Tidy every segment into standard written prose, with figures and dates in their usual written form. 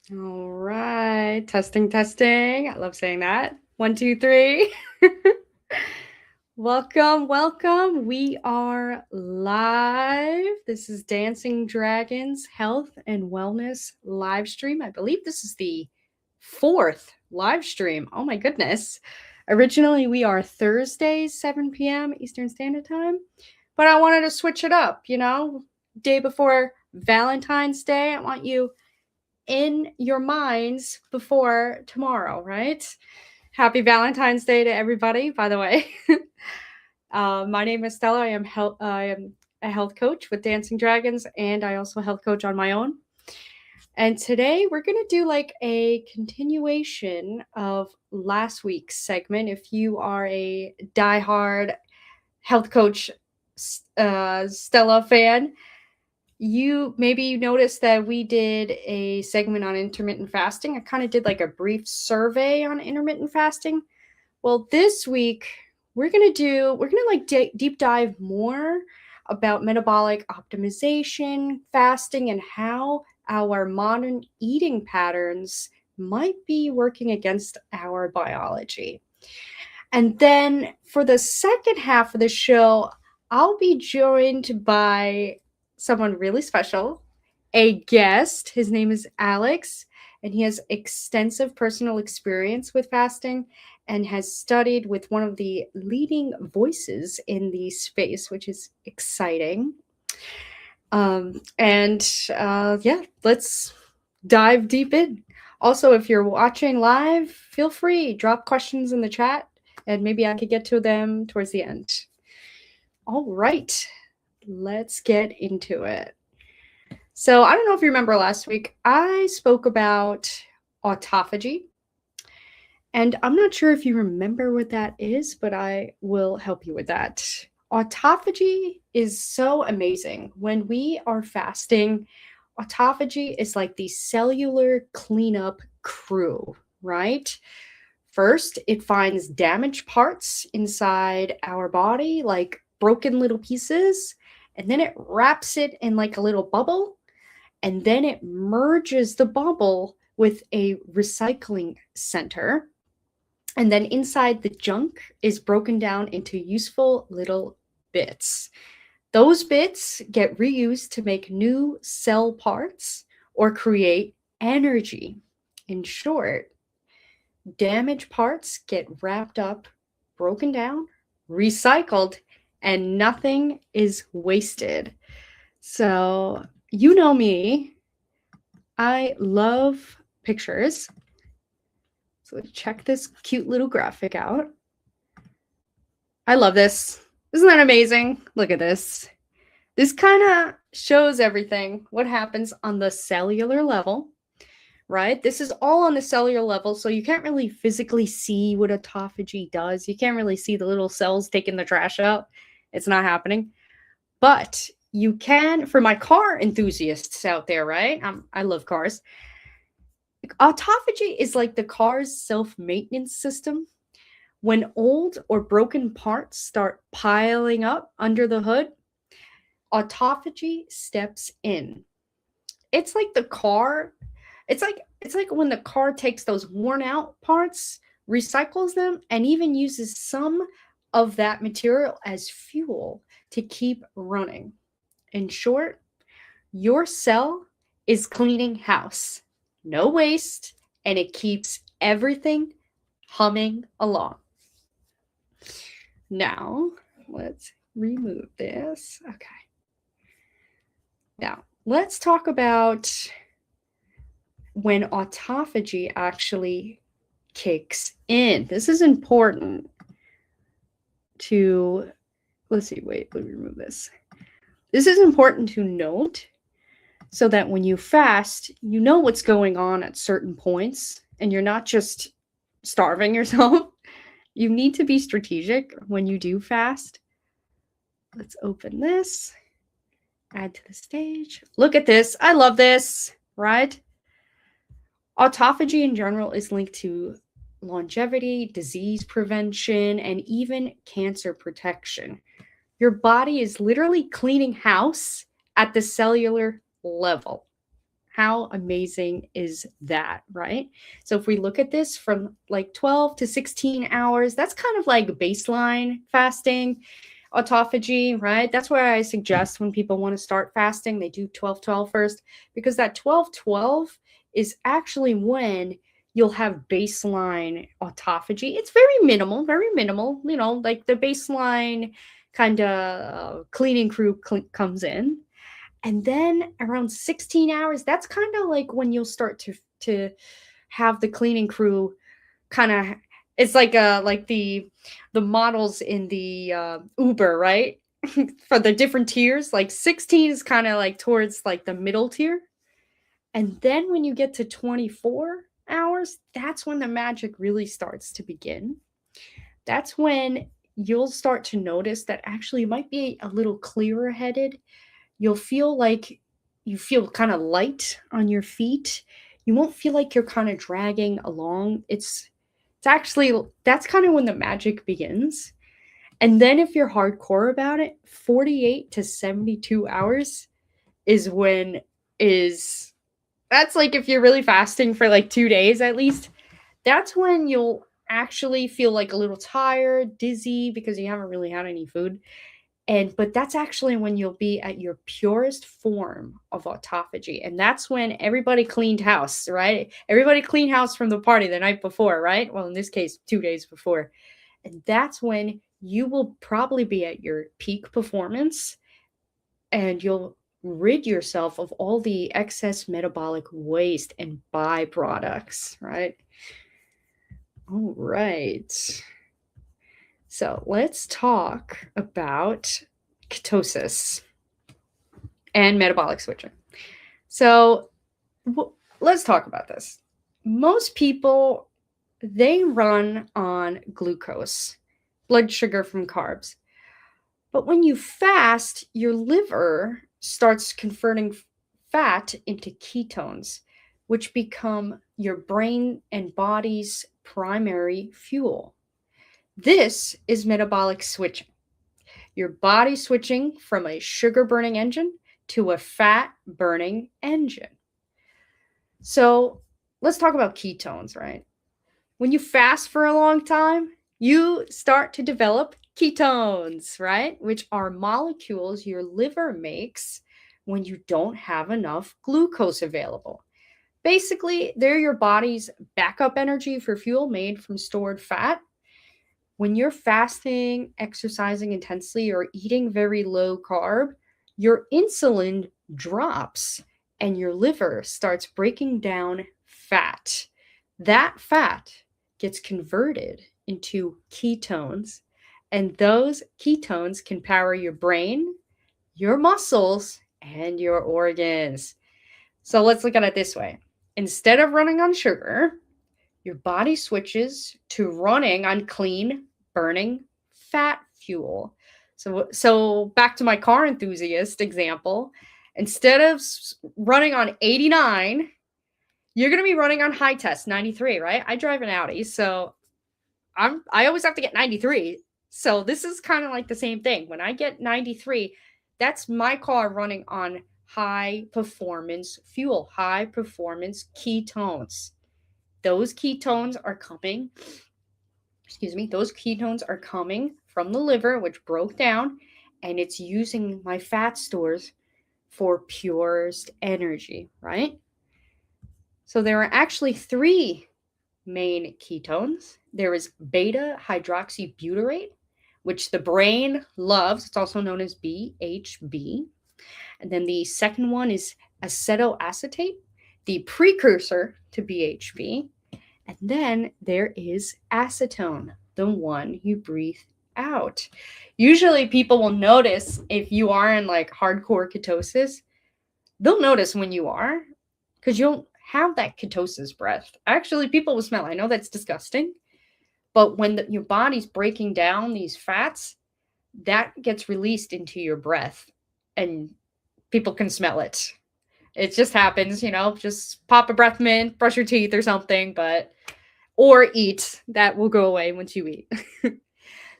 All right. Testing, testing. I love saying that. 1, 2, 3. Welcome, welcome. We are live. This is Dancing Dragons Health and Wellness live stream. I believe this is the fourth live stream. Oh my goodness. Originally, we are Thursdays, 7 p.m. Eastern Standard Time, but I wanted to switch it up, day before Valentine's Day. I want you in your minds before tomorrow, right? Happy Valentine's Day to everybody, by the way. My name is Stella. I am a health coach with Dancing Dragons, and I also health coach on my own. And today we're going to do like a continuation of last week's segment. If you are a diehard health coach Stella fan, you noticed that we did a segment on intermittent fasting. I kind of did like a brief survey on intermittent fasting. Well, this week we're gonna deep dive more about metabolic optimization, fasting, and how our modern eating patterns might be working against our biology. And then for the second half of the show, I'll be joined by someone really special, a guest. His name is Alex, and he has extensive personal experience with fasting and has studied with one of the leading voices in the space, which is exciting. Yeah, let's dive deep in. Also, if you're watching live, feel free, drop questions in the chat, and maybe I could get to them towards the end. All right, let's get into it. So, I don't know if you remember last week, I spoke about autophagy. And I'm not sure if you remember what that is, but I will help you with that. Autophagy is so amazing. When we are fasting, autophagy is like the cellular cleanup crew, right? First, it finds damaged parts inside our body, like broken little pieces, and then it wraps it in like a little bubble, and then it merges the bubble with a recycling center. And then inside the junk is broken down into useful little bits. Those bits get reused to make new cell parts or create energy. In short, damaged parts get wrapped up, broken down, recycled, and nothing is wasted. So, you know me, I love pictures. So let's check this cute little graphic out. I love this. Isn't that amazing? Look at this. This kind of shows everything, what happens on the cellular level, right? This is all on the cellular level, so you can't really physically see what autophagy does. You can't really see the little cells taking the trash out. It's not happening. But you can, for my car enthusiasts out there, right? I love cars. Autophagy is like the car's self-maintenance system. When old or broken parts start piling up under the hood, autophagy steps in. It's like the car, it's like when the car takes those worn out parts, recycles them, and even uses some of that material as fuel to keep running. In short, your cell is cleaning house. No waste, and it keeps everything humming along. Now, let's remove this. Okay. Now, let's talk about when autophagy actually kicks in. This is important to, let's see, wait, let me remove this. This is important to note so that when you fast, you know what's going on at certain points and you're not just starving yourself. You need to be strategic when you do fast. Let's open this, add to the stage. Look at this. I love this, right? Autophagy in general is linked to longevity, disease prevention, and even cancer protection. Your body is literally cleaning house at the cellular level. How amazing is that, right? So if we look at this from like 12 to 16 hours, that's kind of like baseline fasting autophagy, right? That's why I suggest when people want to start fasting, they do 12-12 first, because that 12-12 is actually when you'll have baseline autophagy. It's very minimal, like the baseline kind of cleaning crew comes in. And then around 16 hours, that's kind of like when you'll start to have the cleaning crew kind of, it's like the models in the Uber, right? For the different tiers, like 16 is kind of like towards like the middle tier. And then when you get to 24 hours, that's when the magic really starts to begin. That's when you'll start to notice that actually you might be a little clearer headed. You'll feel like you feel kind of light on your feet. You won't feel like you're kind of dragging along. It's actually, that's kind of when the magic begins. And then if you're hardcore about it, 48 to 72 hours is when is that's like if you're really fasting for like 2 days at least, that's when you'll actually feel like a little tired, dizzy because you haven't really had any food. But that's actually when you'll be at your purest form of autophagy. And that's when everybody cleaned house, right? Everybody cleaned house from the party the night before, right? Well, in this case, 2 days before. And that's when you will probably be at your peak performance and you'll rid yourself of all the excess metabolic waste and byproducts, right? All right. So let's talk about ketosis and metabolic switching. So let's talk about this. Most people, they run on glucose, blood sugar from carbs. But when you fast, your liver starts converting fat into ketones, which become your brain and body's primary fuel. This is metabolic switching. Your body switching from a sugar burning engine to a fat burning engine. So let's talk about ketones, right? When you fast for a long time, you start to develop ketones, right? Which are molecules your liver makes when you don't have enough glucose available. Basically, they're your body's backup energy for fuel made from stored fat. When you're fasting, exercising intensely, or eating very low carb, your insulin drops and your liver starts breaking down fat. That fat gets converted into ketones, and those ketones can power your brain, your muscles, and your organs. So let's look at it this way. Instead of running on sugar, your body switches to running on clean burning fat fuel. So back to my car enthusiast example, instead of running on 89, you're going to be running on high test 93, right? I drive an Audi, so I always have to get 93. So this is kind of like the same thing. When I get 93, that's my car running on high performance fuel, high performance ketones. Those ketones are coming from the liver, which broke down, and it's using my fat stores for purest energy, right? So there are actually 3 main ketones. There is beta hydroxybutyrate, which the brain loves. It's also known as BHB. And then the second one is acetoacetate, the precursor to BHB. And then there is acetone, the one you breathe out. Usually people will notice if you are in like hardcore ketosis, they'll notice when you are, because you don't have that ketosis breath. Actually, people will smell. I know that's disgusting, but when your body's breaking down these fats, that gets released into your breath and people can smell it. It just happens, just pop a breath mint, brush your teeth or something, or eat. That will go away once you eat.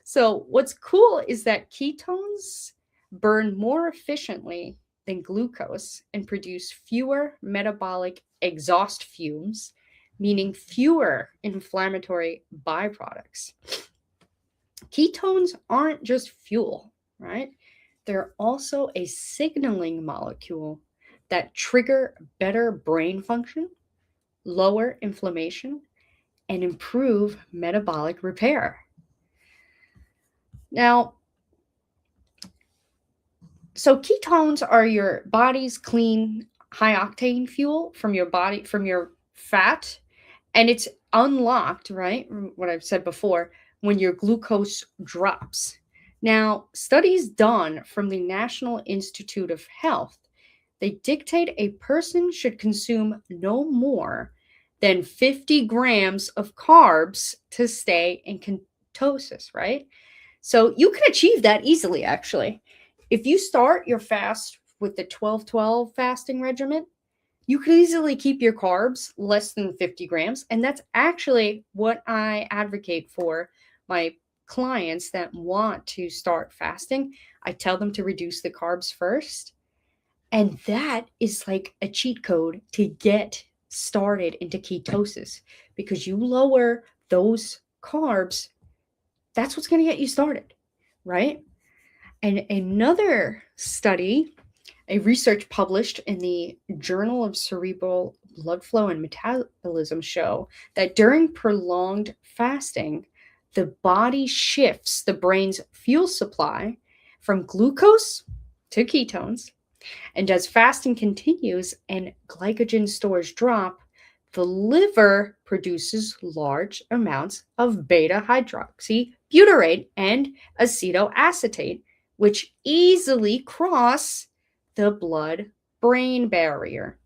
So what's cool is that ketones burn more efficiently than glucose and produce fewer metabolic exhaust fumes, meaning fewer inflammatory byproducts. Ketones aren't just fuel, right? They're also a signaling molecule that trigger better brain function, lower inflammation, and improve metabolic repair. Now, so ketones are your body's clean, high octane fuel from your body, from your fat, and it's unlocked, right? What I've said before, when your glucose drops. Now, studies done from the National Institute of Health, they dictate a person should consume no more than 50 grams of carbs to stay in ketosis, right? So you can achieve that easily, actually. If you start your fast with the 12-12 fasting regimen, you could easily keep your carbs less than 50 grams. And that's actually what I advocate for my clients that want to start fasting. I tell them to reduce the carbs first. And that is like a cheat code to get started into ketosis, because you lower those carbs, that's what's going to get you started, right? And another study, a research published in the Journal of Cerebral Blood Flow and Metabolism, show that during prolonged fasting, the body shifts the brain's fuel supply from glucose to ketones. And as fasting continues and glycogen stores drop, the liver produces large amounts of beta hydroxybutyrate and acetoacetate, which easily cross the blood-brain barrier.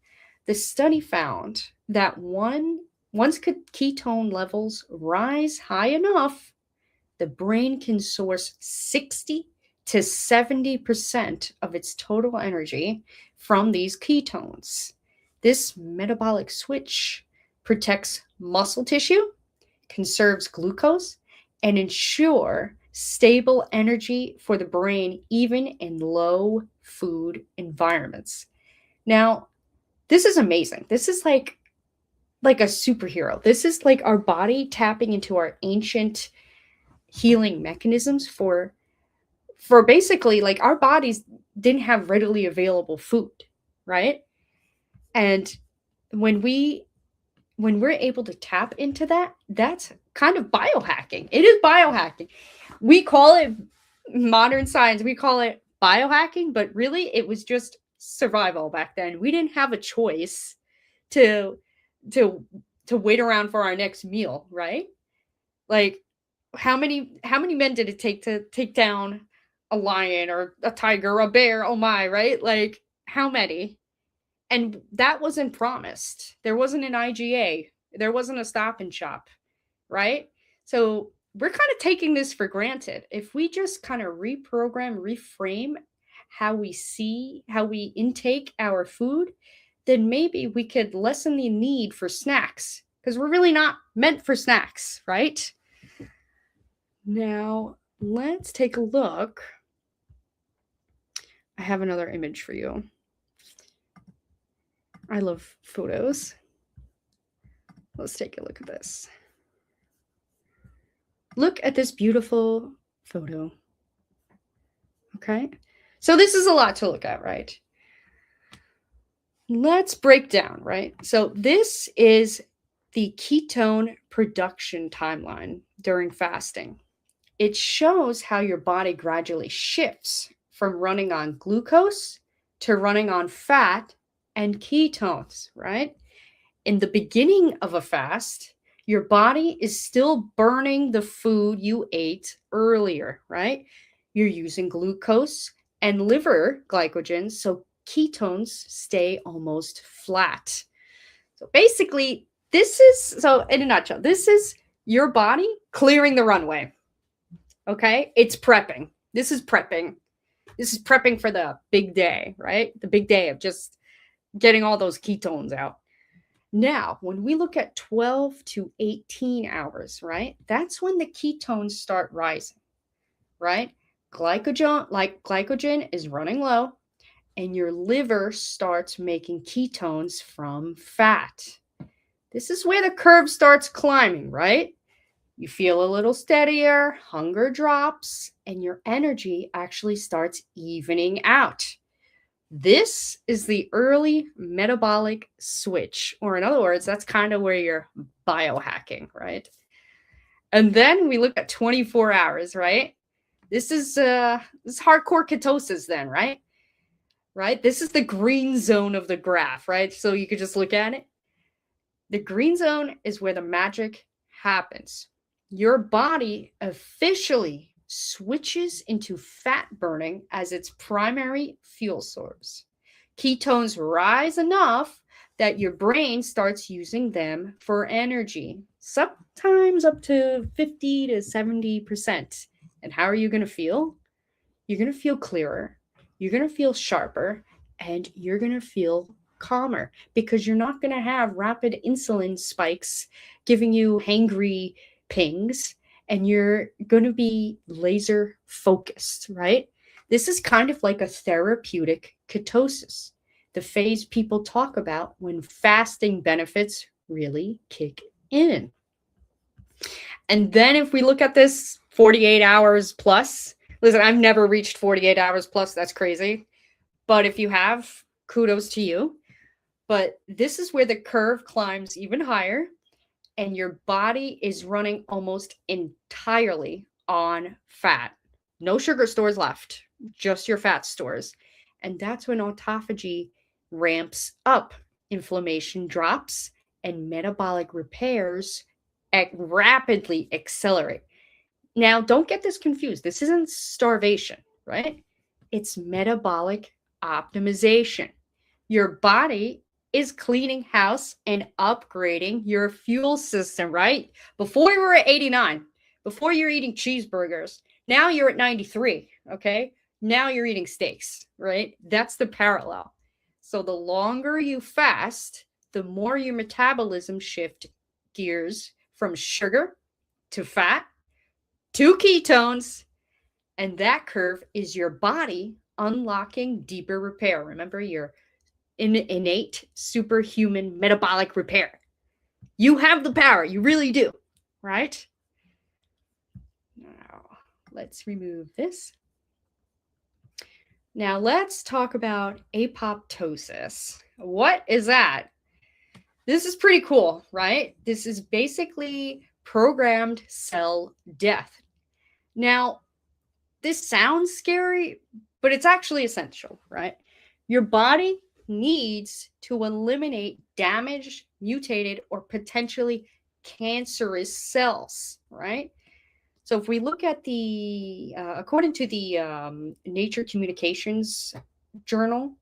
The study found that once ketone levels rise high enough, the brain can source 60 to 70% of its total energy from these ketones. This metabolic switch protects muscle tissue, conserves glucose, and ensure stable energy for the brain even in low food environments. Now, this is amazing. This is like a superhero. This is like our body tapping into our ancient healing mechanisms for basically, like, our bodies didn't have readily available food, right? And when we're able to tap into that, that's kind of biohacking. It is biohacking. We call it, modern science, we call it biohacking, but really it was just survival back then. We didn't have a choice to wait around for our next meal, right? Like, how many men did it take to take down a lion or a tiger or a bear? Oh my, right? Like, how many? And that wasn't promised. There wasn't an IGA. There wasn't a Stop and Shop, right? So we're kind of taking this for granted. If we just kind of reframe how we intake our food, then maybe we could lessen the need for snacks, because we're really not meant for snacks, right? Now, let's take a look. I have another image for you. I love photos. Let's take a look at this. Look at this beautiful photo. Okay? So this is a lot to look at, right? Let's break down, right? So this is the ketone production timeline during fasting. It shows how your body gradually shifts from running on glucose to running on fat and ketones, right? In the beginning of a fast, your body is still burning the food you ate earlier, right? You're using glucose and liver glycogen, so ketones stay almost flat. So basically, in a nutshell, this is your body clearing the runway. Okay? It's prepping. This is prepping. This is prepping for the big day, right? The big day of just getting all those ketones out. Now, when we look at 12 to 18 hours, that's when the ketones start rising, right? Glycogen is running low, and your liver starts making ketones from fat. This is where the curve starts climbing, right? You feel a little steadier, hunger drops, and your energy actually starts evening out. This is the early metabolic switch, or in other words, that's kind of where you're biohacking, right? And then we look at 24 hours, right? This is hardcore ketosis then, right? Right? This is the green zone of the graph, right? So you could just look at it. The green zone is where the magic happens. Your body officially switches into fat burning as its primary fuel source. Ketones rise enough that your brain starts using them for energy, sometimes up to 50 to 70%. And how are you going to feel? You're going to feel clearer, you're going to feel sharper, and you're going to feel calmer because you're not going to have rapid insulin spikes giving you hangry pings, and you're going to be laser focused, right? This is kind of like a therapeutic ketosis, the phase people talk about when fasting benefits really kick in. And then if we look at this 48 hours plus, listen, I've never reached 48 hours plus. That's crazy. But if you have, kudos to you. But this is where the curve climbs even higher, and your body is running almost entirely on fat. No sugar stores left, just your fat stores. And that's when autophagy ramps up, inflammation drops, and metabolic repairs rapidly accelerate. Now, don't get this confused. This isn't starvation, right? It's metabolic optimization. Your body is cleaning house and upgrading your fuel system, right? Before you were at 89, before you're eating cheeseburgers, now you're at 93, okay? Now you're eating steaks, right? That's the parallel. So the longer you fast, the more your metabolism shift gears from sugar to fat to ketones, and that curve is your body unlocking deeper repair. Remember, your innate superhuman metabolic repair. You have the power. You really do, right? Now, let's remove this. Now, let's talk about apoptosis. What is that? This is pretty cool, right? This is basically programmed cell death. Now, this sounds scary, but it's actually essential, right? Your body needs to eliminate damaged, mutated, or potentially cancerous cells, right? So if we look at the, according to the Nature Communications Journal,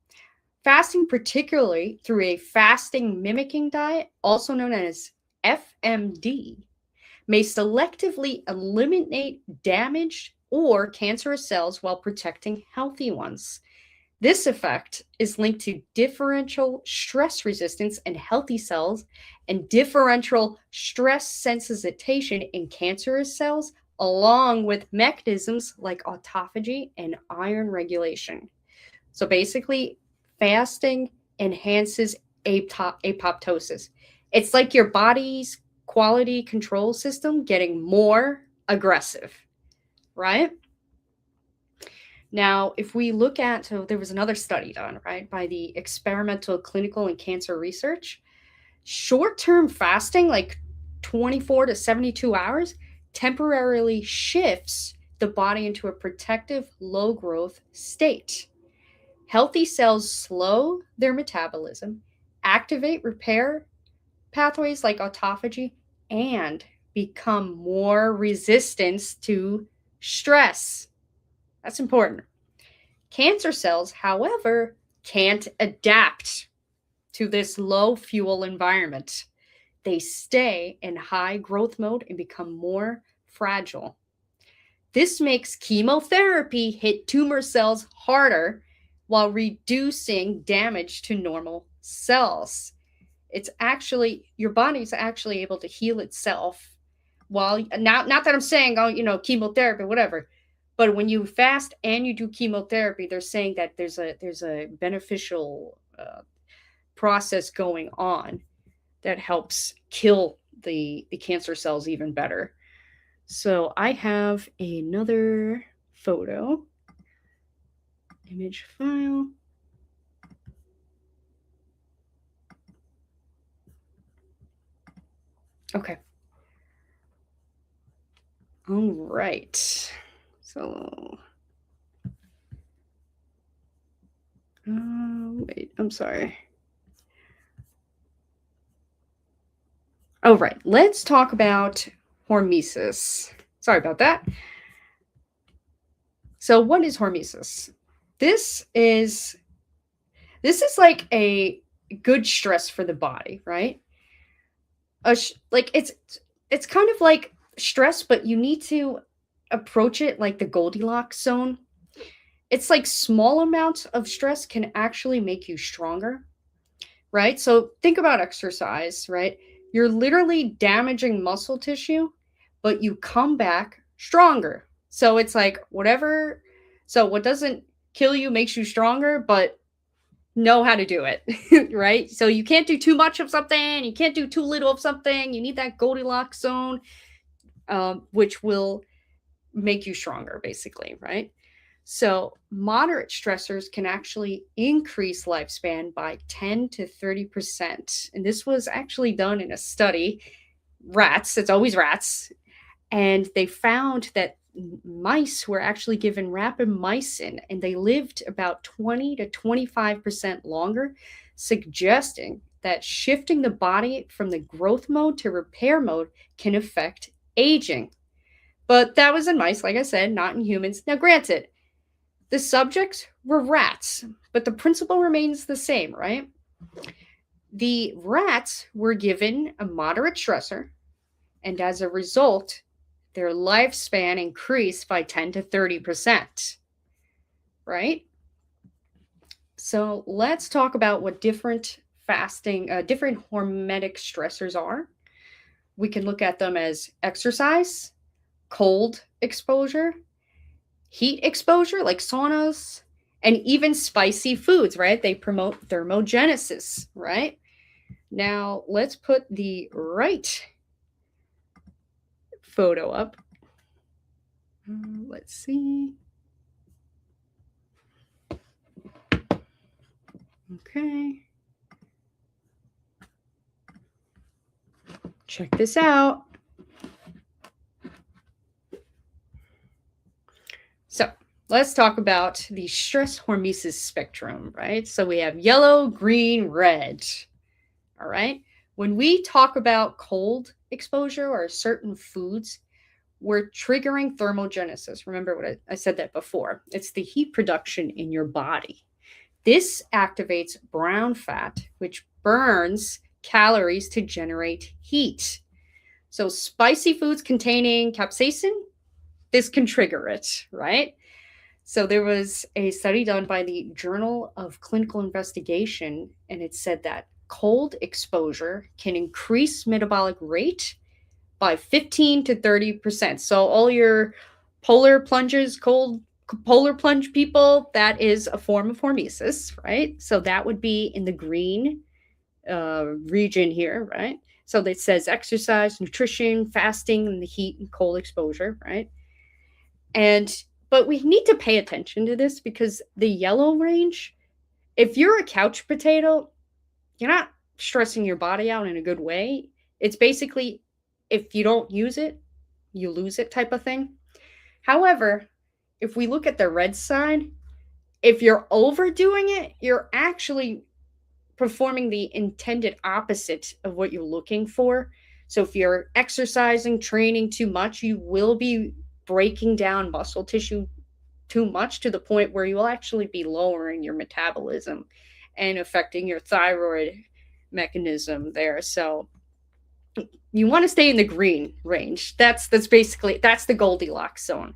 fasting, particularly through a fasting mimicking diet, also known as FMD, may selectively eliminate damaged or cancerous cells while protecting healthy ones. This effect is linked to differential stress resistance in healthy cells and differential stress sensitization in cancerous cells, along with mechanisms like autophagy and iron regulation. So basically, fasting enhances apoptosis. It's like your body's quality control system getting more aggressive, right? Now, if we look at, so there was another study done, right, by the Experimental Clinical and Cancer Research. Short-term fasting, like 24 to 72 hours, temporarily shifts the body into a protective low-growth state. Healthy cells slow their metabolism, activate repair pathways like autophagy, and become more resistant to stress. That's important. Cancer cells, however, can't adapt to this low fuel environment. They stay in high growth mode and become more fragile. This makes chemotherapy hit tumor cells harder while reducing damage to normal cells. It's actually, your body's actually able to heal itself while, not that I'm saying, oh, chemotherapy, whatever, But when you fast and you do chemotherapy, they're saying that there's a beneficial process going on that helps kill the cancer cells even better. So I have another photo, image file. Okay. All right. So, wait, I'm sorry. Oh, right. Let's talk about hormesis. Sorry about that. So, what is hormesis? This is like a good stress for the body, right? Like it's kind of like stress, but you need to approach it like the Goldilocks zone. It's like small amounts of stress can actually make you stronger, right? So think about exercise, right? You're literally damaging muscle tissue, but you come back stronger. So it's like whatever. So what doesn't kill you makes you stronger, but know how to do it, right? So you can't do too much of something, you can't do too little of something. You need that Goldilocks zone, which will make you stronger, basically, right? So moderate stressors can actually increase lifespan by 10 to 30%. And this was actually done in a study, rats, it's always rats. And they found that mice were actually given rapamycin and they lived about 20 to 25% longer, suggesting that shifting the body from the growth mode to repair mode can affect aging. But that was in mice, like I said, not in humans. Now, granted, the subjects were rats, but the principle remains the same, right? The rats were given a moderate stressor, and as a result, their lifespan increased by 10 to 30%, right? So let's talk about what different different hormetic stressors are. We can look at them as exercise, cold exposure, heat exposure like saunas, and even spicy foods, right? They promote thermogenesis, right? Now let's put the right photo up. Let's see. Okay. Check this out. So let's talk about the stress hormesis spectrum, right? So we have yellow, green, red. All right. When we talk about cold exposure or certain foods, we're triggering thermogenesis. Remember what I said that before. It's the heat production in your body. This activates brown fat, which burns calories to generate heat. So spicy foods containing capsaicin, this can trigger it, right? So there was a study done by the Journal of Clinical Investigation, and it said that cold exposure can increase metabolic rate by 15 to 30%. So all your polar plunges, cold polar plunge people, that is a form of hormesis, right? So that would be in the green region here, right? So it says exercise, nutrition, fasting, and the heat and cold exposure, right? But we need to pay attention to this because the yellow range, if you're a couch potato, you're not stressing your body out in a good way. It's basically if you don't use it, you lose it type of thing. However, if we look at the red side, if you're overdoing it, you're actually performing the intended opposite of what you're looking for. So if you're exercising, training too much, you will be breaking down muscle tissue too much to the point where you will actually be lowering your metabolism and affecting your thyroid mechanism there. So you want to stay in the green range. That's basically the Goldilocks zone.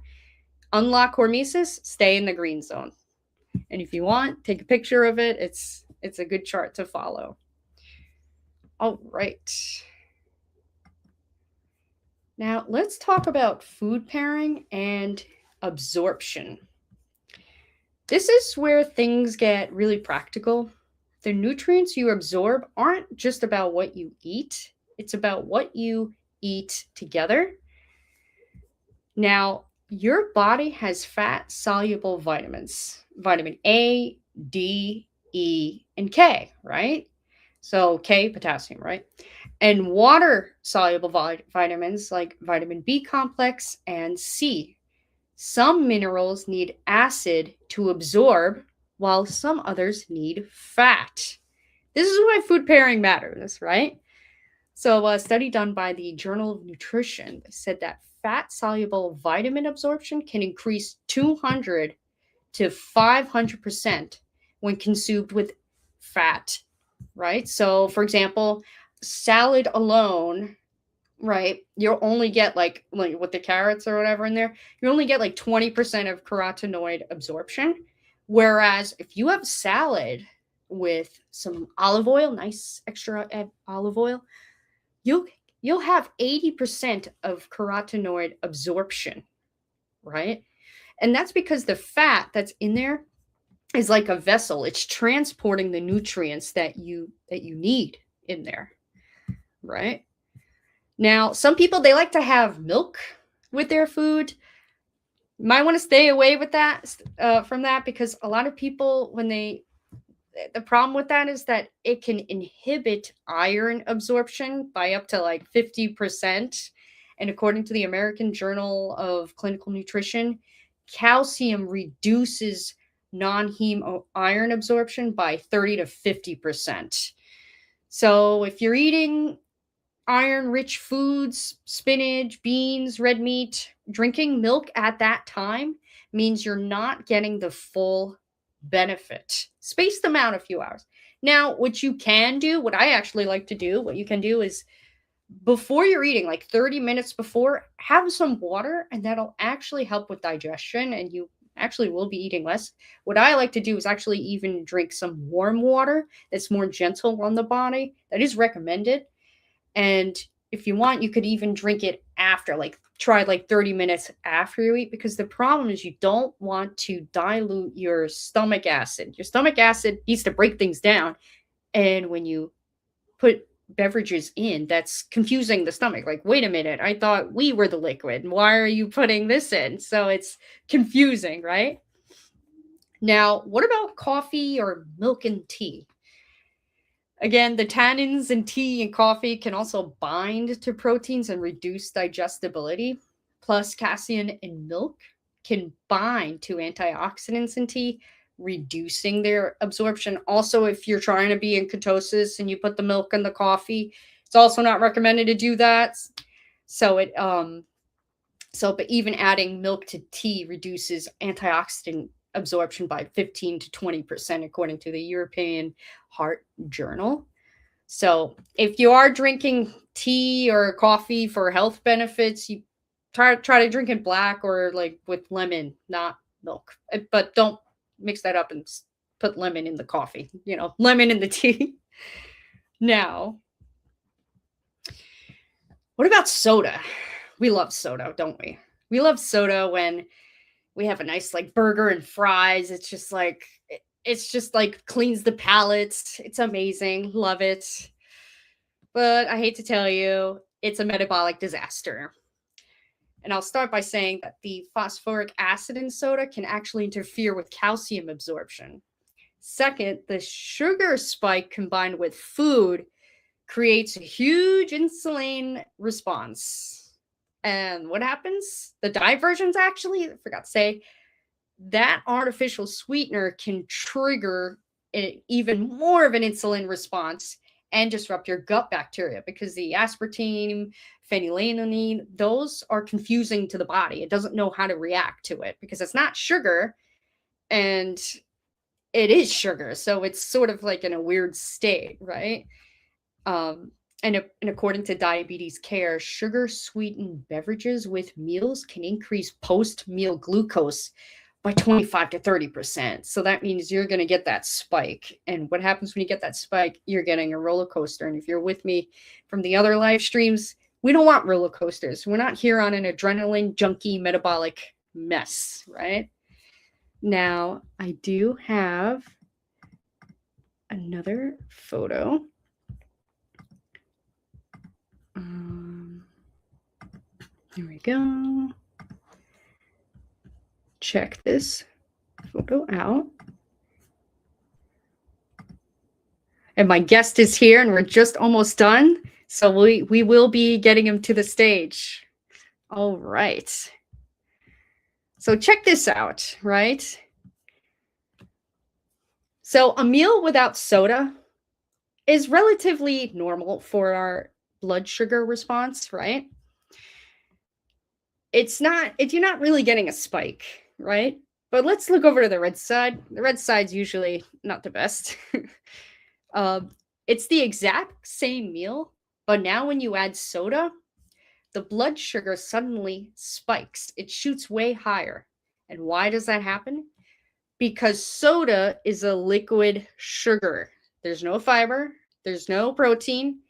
Unlock hormesis, stay in the green zone. And if you want, take a picture of it. It's a good chart to follow. All right. Now let's talk about food pairing and absorption. This is where things get really practical. The nutrients you absorb aren't just about what you eat, it's about what you eat together. Now, your body has fat soluble vitamins, vitamin A, D, E, and K, right? So, K, potassium, right? And water soluble vitamins like vitamin B complex and C. Some minerals need acid to absorb, while some others need fat. This is why food pairing matters, right? So, a study done by the Journal of Nutrition said that fat soluble vitamin absorption can increase 200 to 500% when consumed with fat, right? So, for example, salad alone, right? You'll only get like with the carrots or whatever in there, you only get like 20% of carotenoid absorption. Whereas if you have salad with some olive oil, nice extra olive oil, you'll have 80% of carotenoid absorption, right? And that's because the fat that's in there is like a vessel. It's transporting the nutrients that you need in there, right? Now, some people, they like to have milk with their food. You might want to stay away with that from that, because a lot of people, the problem with that is that it can inhibit iron absorption by up to like 50%. And according to the American Journal of Clinical Nutrition, calcium reduces non-heme iron absorption by 30 to 50%. So if you're eating iron-rich foods, spinach, beans, red meat, drinking milk at that time means you're not getting the full benefit. Space them out a few hours. Now, what you can do, what I actually like to do, what you can do is before you're eating, like 30 minutes before, have some water, and that'll actually help with digestion, and you actually will be eating less. What I like to do is actually even drink some warm water that's more gentle on the body. That is recommended. And if you want, you could even drink it after, like try like 30 minutes after you eat, because the problem is you don't want to dilute your stomach acid. Your stomach acid needs to break things down. And when you put beverages in, that's confusing the stomach. Like, wait a minute, I thought we were the liquid. Why are you putting this in? So it's confusing, right? Now, what about coffee or milk and tea? Again, the tannins in tea and coffee can also bind to proteins and reduce digestibility. Plus, casein in milk can bind to antioxidants in tea, reducing their absorption. Also, if you're trying to be in ketosis and you put the milk in the coffee, it's also not recommended to do that. But even adding milk to tea reduces antioxidant absorption by 15 to 20%, according to the European Heart Journal. So if you are drinking tea or coffee for health benefits, you try to drink it black or like with lemon, not milk. But don't mix that up and put lemon in the coffee, lemon in the tea. Now, what about soda? We love soda, don't we? We love soda when we have a nice like burger and fries. It's just like cleans the palate. It's amazing. Love it. But I hate to tell you, it's a metabolic disaster. And I'll start by saying that the phosphoric acid in soda can actually interfere with calcium absorption. Second, the sugar spike combined with food creates a huge insulin response. And what happens? The diet versions, actually, I forgot to say, that artificial sweetener can trigger even more of an insulin response and disrupt your gut bacteria, because the aspartame, phenylalanine, those are confusing to the body. It doesn't know how to react to it because it's not sugar and it is sugar. So it's sort of like in a weird state, right? And according to Diabetes Care, sugar-sweetened beverages with meals can increase post-meal glucose by 25 to 30%. So that means you're going to get that spike. And what happens when you get that spike? You're getting a roller coaster. And if you're with me from the other live streams, we don't want roller coasters. We're not here on an adrenaline junkie metabolic mess, right? Now, I do have another photo. Here we go. Check this photo out. And my guest is here, and we're just almost done. So we will be getting him to the stage. All right. So check this out, right? So a meal without soda is relatively normal for our blood sugar response, right? You're not really getting a spike, right? But let's look over to the red side. The red side's usually not the best. It's the exact same meal, but now when you add soda, the blood sugar suddenly spikes. It shoots way higher. And why does that happen? Because soda is a liquid sugar. There's no fiber, there's no protein,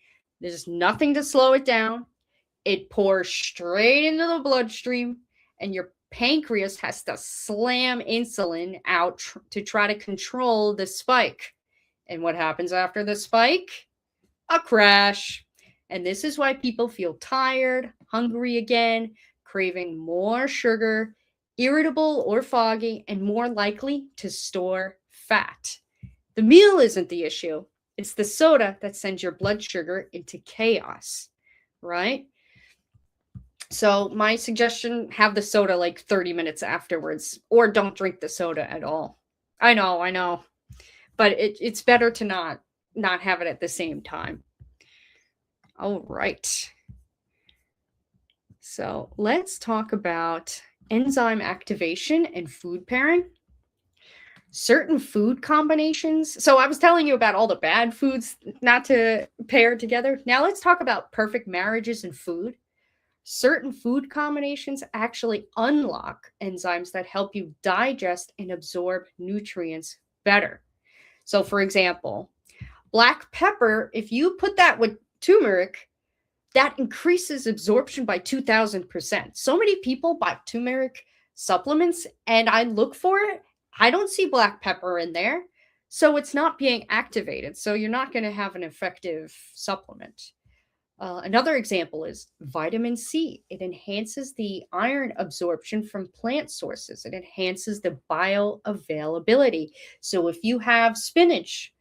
there's nothing to slow it down. It pours straight into the bloodstream, and your pancreas has to slam insulin out to try to control the spike. And what happens after the spike? A crash. And this is why people feel tired, hungry again, craving more sugar, irritable or foggy, and more likely to store fat. The meal isn't the issue. It's the soda that sends your blood sugar into chaos, right? So my suggestion, have the soda like 30 minutes afterwards, or don't drink the soda at all. I know. But it's better to not have it at the same time. All right. So let's talk about enzyme activation and food pairing. Certain food combinations. So I was telling you about all the bad foods not to pair together. Now let's talk about perfect marriages in food. Certain food combinations actually unlock enzymes that help you digest and absorb nutrients better. So, for example, black pepper, if you put that with turmeric, that increases absorption by 2,000%. So many people buy turmeric supplements, and I look for it. I don't see black pepper in there. So it's not being activated. So you're not going to have an effective supplement. Another example is vitamin C. It enhances the iron absorption from plant sources. It enhances the bioavailability. So if you have spinach,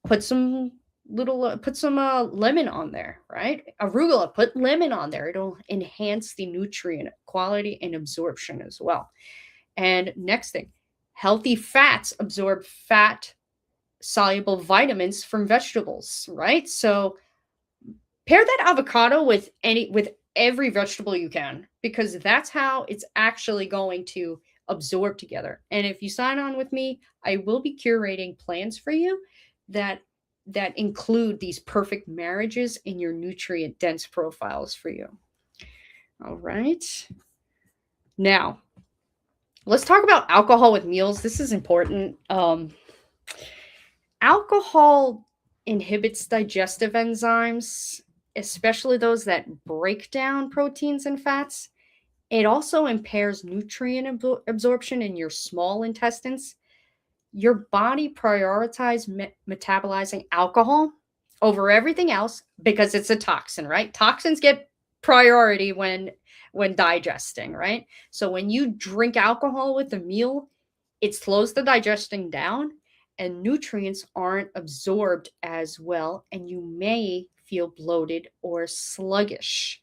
put some lemon on there, right? Arugula, put lemon on there. It'll enhance the nutrient quality and absorption as well. And next thing, healthy fats absorb fat soluble vitamins from vegetables, right? So pair that avocado with every vegetable you can, because that's how it's actually going to absorb together. And if you sign on with me, I will be curating plans for you that include these perfect marriages in your nutrient dense profiles for you. All right. Now, let's talk about alcohol with meals. This is important. Alcohol inhibits digestive enzymes, especially those that break down proteins and fats. It also impairs nutrient absorption in your small intestines. Your body prioritizes metabolizing alcohol over everything else because it's a toxin, right? Toxins get priority when digesting, right? So when you drink alcohol with a meal, it slows the digesting down and nutrients aren't absorbed as well, and you may feel bloated or sluggish,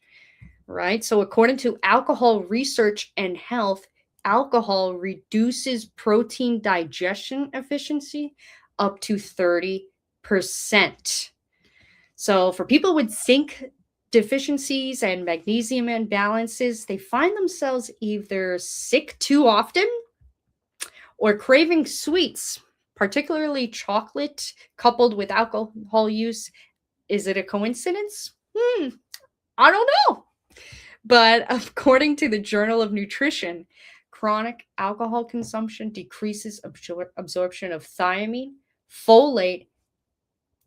right? So according to Alcohol Research and Health, alcohol reduces protein digestion efficiency up to 30%. So for people with zinc deficiencies and magnesium imbalances, they find themselves either sick too often or craving sweets, particularly chocolate coupled with alcohol use. Is it a coincidence? I don't know. But according to the Journal of Nutrition, chronic alcohol consumption decreases absorption of thiamine, folate,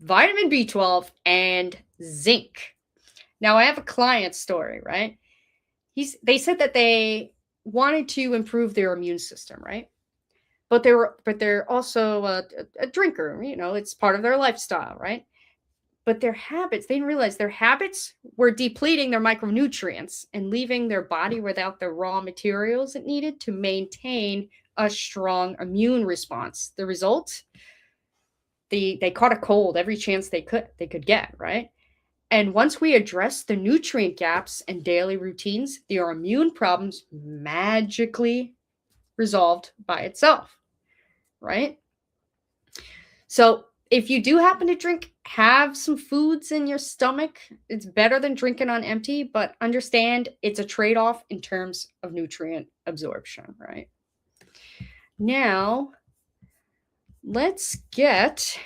vitamin B12, and zinc. Now, I have a client story, right? They said that they wanted to improve their immune system, right? But they're also a drinker, you know, it's part of their lifestyle, right? But their habits, they didn't realize their habits were depleting their micronutrients and leaving their body without the raw materials it needed to maintain a strong immune response. The result, they caught a cold every chance they could get, right? And once we address the nutrient gaps and daily routines, their immune problems magically resolved by itself, right? So if you do happen to drink, have some foods in your stomach. It's better than drinking on empty, but understand it's a trade-off in terms of nutrient absorption, right? Now, let's get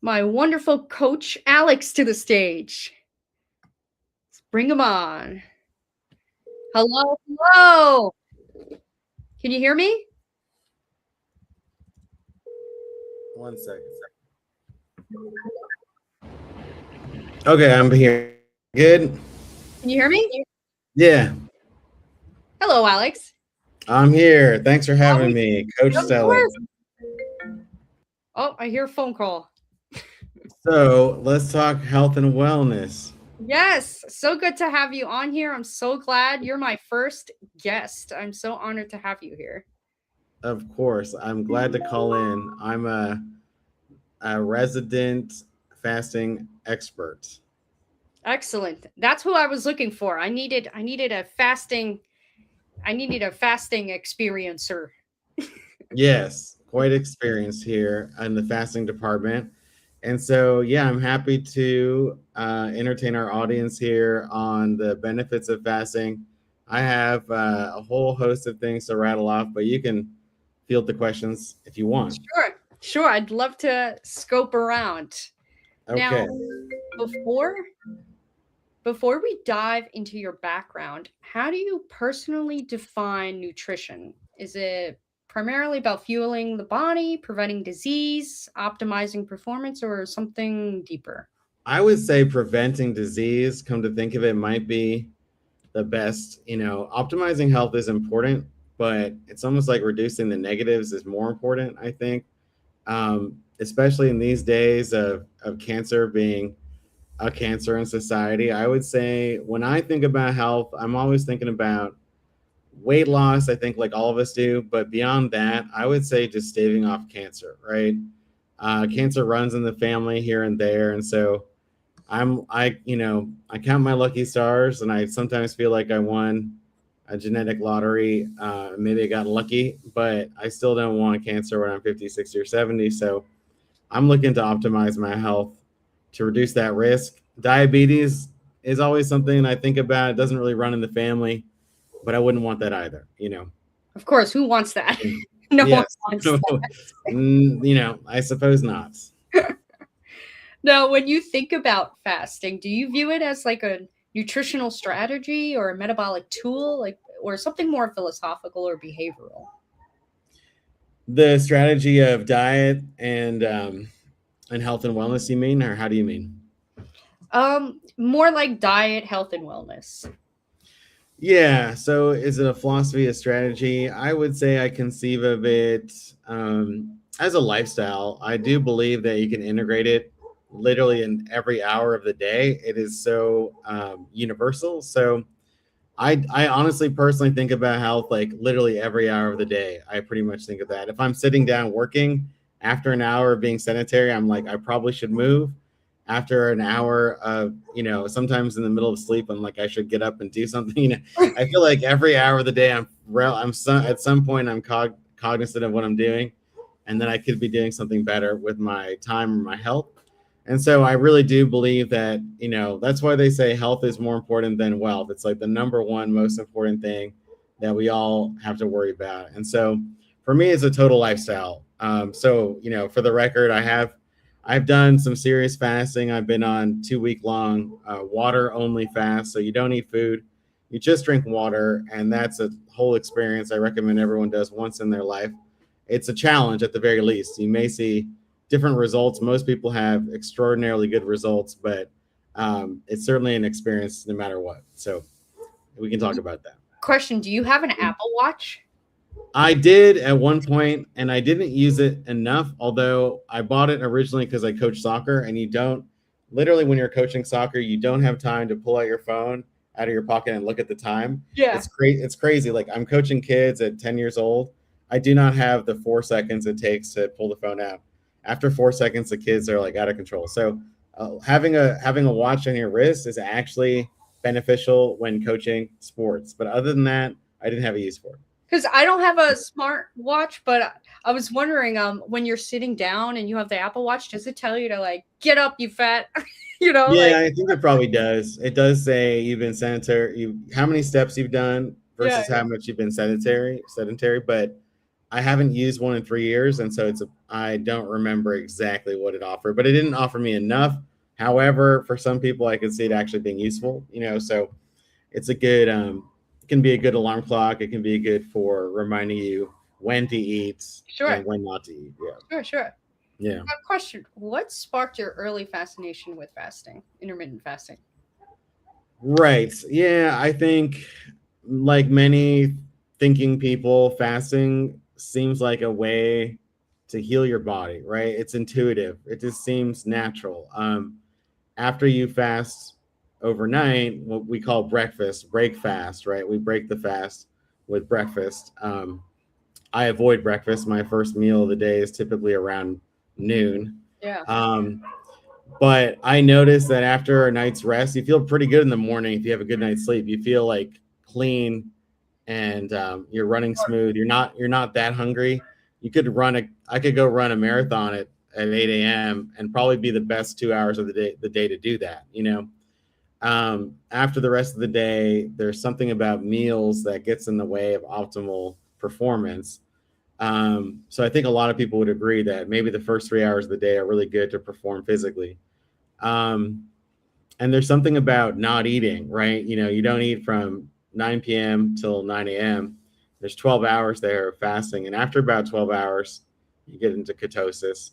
my wonderful coach, Alex, to the stage. Let's bring him on. Hello, hello. Can you hear me? 1 second. Okay, I'm here. Good. Can you hear me? Yeah, Hello, Alex. I'm here. Thanks for having me, Coach Of Stelly. course. Oh, I hear a phone call. So let's talk health and wellness. Yes, so good to have you on here. I'm so glad you're my first guest. I'm so honored to have you here. Of course, I'm glad to call in. I'm a resident fasting expert. Excellent. That's who I was looking for. I needed a fasting experiencer. Yes, quite experienced here in the fasting department. And so, yeah, I'm happy to entertain our audience here on the benefits of fasting. I have a whole host of things to rattle off, but you can field the questions if you want. Sure. I'd love to scope around. Okay. Now, before we dive into your background, how do you personally define nutrition? Is it primarily about fueling the body, preventing disease, optimizing performance, or something deeper? I would say preventing disease, come to think of it, might be the best. You know, optimizing health is important, but it's almost like reducing the negatives is more important, I think. Especially in these days of cancer being a cancer in society. I would say when I think about health, I'm always thinking about weight loss. I think like all of us do, but beyond that, I would say just staving off cancer, right? Cancer runs in the family here and there. And so I count my lucky stars and I sometimes feel like I won a genetic lottery. Maybe I got lucky, but I still don't want cancer when I'm 50, 60, or 70. So I'm looking to optimize my health to reduce that risk. Diabetes is always something I think about. It doesn't really run in the family, but I wouldn't want that either, you know. Of course, who wants that? No one wants that. I suppose not. Now, when you think about fasting, do you view it as like a nutritional strategy or a metabolic tool, or something more philosophical or behavioral? The strategy of diet and health and wellness, you mean, or how do you mean? More like diet, health, and wellness. Yeah. So is it a philosophy, a strategy? I would say I conceive of it as a lifestyle. I do believe that you can integrate it literally in every hour of the day. It is so universal. So I honestly personally think about health like literally every hour of the day. I pretty much think of that. If I'm sitting down working after an hour of being sedentary, I'm like, I probably should move. After an hour of, sometimes in the middle of sleep, I'm like, I should get up and do something. I feel like every hour of the day, at some point, I'm cognizant of what I'm doing, and then I could be doing something better with my time or my health. And so I really do believe that, that's why they say health is more important than wealth. It's like the number one most important thing that we all have to worry about. And so for me, it's a total lifestyle. For the record, I've done some serious fasting. I've been on 2-week long water only fast. So you don't eat food, you just drink water. And that's a whole experience I recommend everyone does once in their life. It's a challenge at the very least. You may see different results. Most people have extraordinarily good results, but it's certainly an experience no matter what. So we can talk about that. Question: do you have an Apple Watch? I did at one point, and I didn't use it enough. Although I bought it originally because I coach soccer, and you don't literally when you're coaching soccer, you don't have time to pull out your phone out of your pocket and look at the time. Yeah. It's crazy. It's crazy. Like I'm coaching kids at 10 years old. I do not have the 4 seconds it takes to pull the phone out. After 4 seconds, the kids are like out of control. So having a watch on your wrist is actually beneficial when coaching sports. But other than that, I didn't have a use for it. Because I don't have a smart watch, but I was wondering, when you're sitting down and you have the Apple Watch, does it tell you to like get up, you fat? Yeah, Like, I think it probably does. It does say you've been sedentary, how many steps you've done versus yeah. how much you've been sedentary. But I haven't used one in 3 years, and so I don't remember exactly what it offered, but it didn't offer me enough. However, for some people, I could see it actually being useful. So it's a good it can be a good alarm clock. It can be good for reminding you when to eat Sure. and when not to eat. Sure. Yeah. Question: what sparked your early fascination with fasting, intermittent fasting? Right. Yeah, I think like many thinking people, fasting seems like a way to heal your body, right? It's intuitive. It just seems natural. After you fast overnight, what we call break fast, right? We break the fast with breakfast. I avoid breakfast. My first meal of the day is typically around noon. Yeah. But I noticed that after a night's rest, you feel pretty good in the morning. If you have a good night's sleep, you feel like clean and you're running smooth. You're not that hungry. I could go run a marathon at 8 a.m. and probably be the best 2 hours of the day to do that. After the rest of the day, there's something about meals that gets in the way of optimal performance. So I think a lot of people would agree that maybe the first 3 hours of the day are really good to perform physically. And there's something about not eating, right? You don't eat from 9 p.m. till 9 a.m. There's 12 hours there of fasting. And after about 12 hours, you get into ketosis.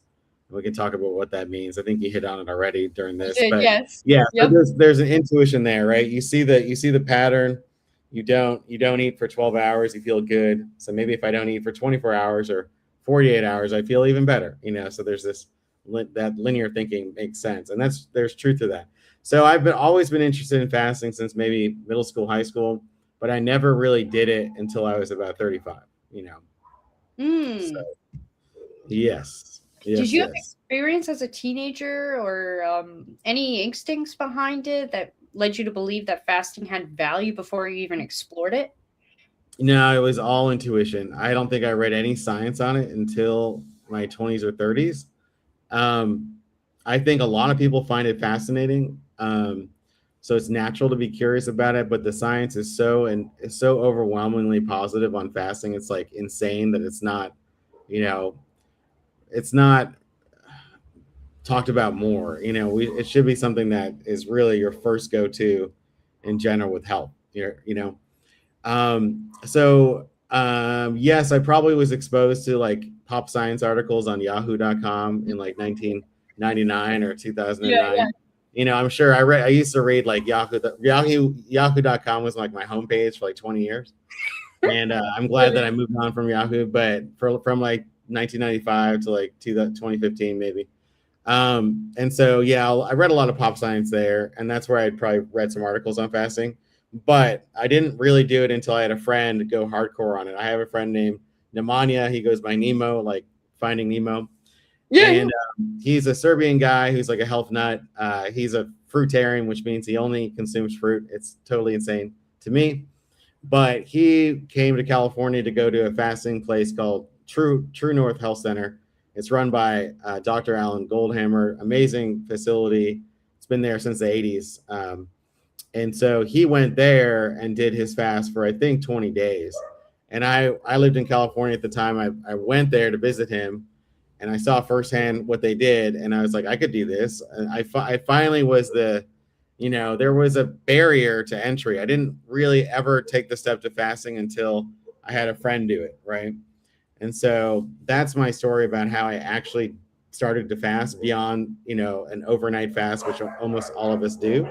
We can talk about what that means. I think you hit on it already during this, but Yes. yeah, Yep. there's an intuition there, right? You see the pattern. You don't eat for 12 hours, you feel good. So maybe if I don't eat for 24 hours or 48 hours, I feel even better. So there's that linear thinking makes sense, and there's truth to that. So I've always been interested in fasting since maybe middle school, high school, but I never really did it until I was about 35. So yes, Did yes, you have yes. experience as a teenager or any instincts behind it that led you to believe that fasting had value before you even explored it? No, it was all intuition. I don't think I read any science on it until my 20s or 30s. I think a lot of people find it fascinating. So it's natural to be curious about it, but the science is so overwhelmingly positive on fasting. It's like insane that it's not talked about more. It should be something that is really your first go-to in general with health. Yes, I probably was exposed to like pop science articles on yahoo.com in like 1999 or 2009. I'm sure I used to read like yahoo.com was like my homepage for like 20 years. And I'm glad that I moved on from Yahoo, but from like 1995 to like 2015 maybe. And so, yeah, I read a lot of pop science there, and that's where I'd probably read some articles on fasting. But I didn't really do it until I had a friend go hardcore on it. I have a friend named Nemanja. He goes by Nemo, like Finding Nemo. And he's a Serbian guy who's like a health nut. He's a fruitarian, which means he only consumes fruit. It's totally insane to me. But he came to California to go to a fasting place called True North Health Center. It's run by Dr. Alan Goldhammer, amazing facility. It's been there since the 80s. And so he went there and did his fast for, I think, 20 days. And I lived in California at the time. I went there to visit him, and I saw firsthand what they did. And I was like, I could do this. And I finally was there was a barrier to entry. I didn't really ever take the step to fasting until I had a friend do it, right? And so that's my story about how I actually started to fast beyond, an overnight fast, which almost all of us do.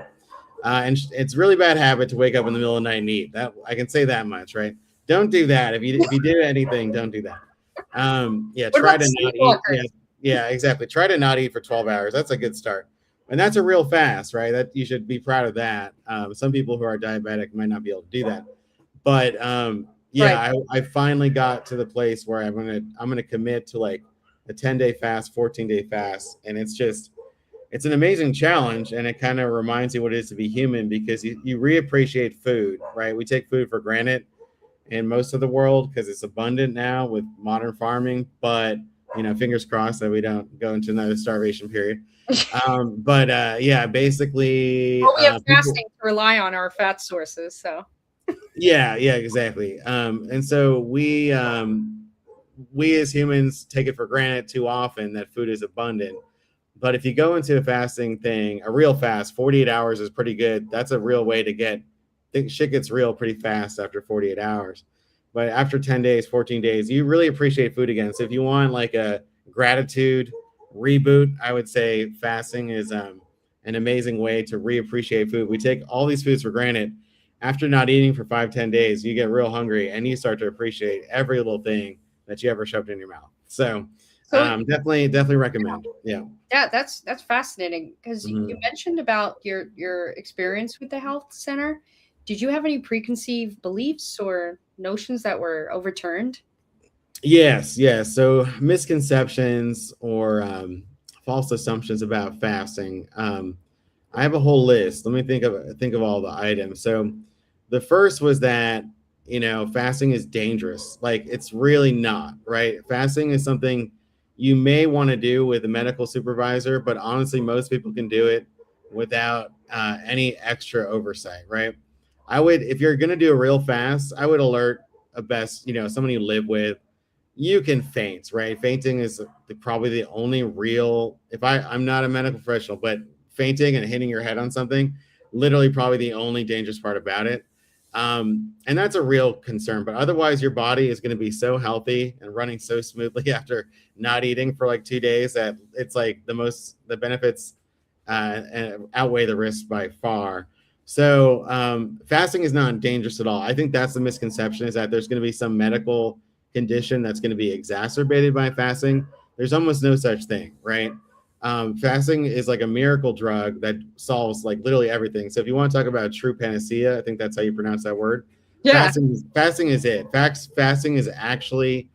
And it's really bad habit to wake up in the middle of the night and eat. That I can say that much, right? Don't do that. If you do anything, don't do that. Yeah, What try about to not eat. Yeah, sleepwalkers? yeah, exactly. Try to not eat for 12 hours. That's a good start. And that's a real fast, right? That you should be proud of that. Some people who are diabetic might not be able to do that, but Right. yeah, I finally got to the place where I'm gonna commit to like a 10-day fast, 14-day fast, and it's an amazing challenge, and it kind of reminds you what it is to be human because you reappreciate food, right? We take food for granted in most of the world because it's abundant now with modern farming, but fingers crossed that we don't go into another starvation period. But yeah, basically, Well, we have people, fasting to rely on our fat sources, so yeah, exactly. And so we as humans take it for granted too often that food is abundant. But if you go into a fasting thing, a real fast, 48 hours is pretty good. That's a real way to shit gets real pretty fast after 48 hours. But after 10 days, 14 days, you really appreciate food again. So if you want like a gratitude reboot, I would say fasting is an amazing way to reappreciate food. We take all these foods for granted. After not eating for 5, 10 days, you get real hungry and you start to appreciate every little thing that you ever shoved in your mouth. So so definitely recommend. Yeah. yeah, that's fascinating because you Mhm. mentioned about your experience with the health center. Did you have any preconceived beliefs or notions that were overturned? Yes, yes. So misconceptions or false assumptions about fasting. I have a whole list. Let me think of all the items. So the first was that fasting is dangerous. Like it's really not, right? Fasting is something you may want to do with a medical supervisor, but honestly, most people can do it without any extra oversight, right? If you're going to do a real fast, I would alert a best, someone you live with. You can faint, right? Fainting is probably the only real, I'm not a medical professional, but fainting and hitting your head on something, literally probably the only dangerous part about it. And that's a real concern. But otherwise, your body is going to be so healthy and running so smoothly after not eating for like 2 days that it's like the benefits outweigh the risks by far. So fasting is not dangerous at all. I think that's the misconception, is that there's going to be some medical condition that's going to be exacerbated by fasting. There's almost no such thing, right? Fasting is like a miracle drug that solves like literally everything. So if you want to talk about true panacea, I think that's how you pronounce that word. Yeah. Fasting is it. Fasting is actually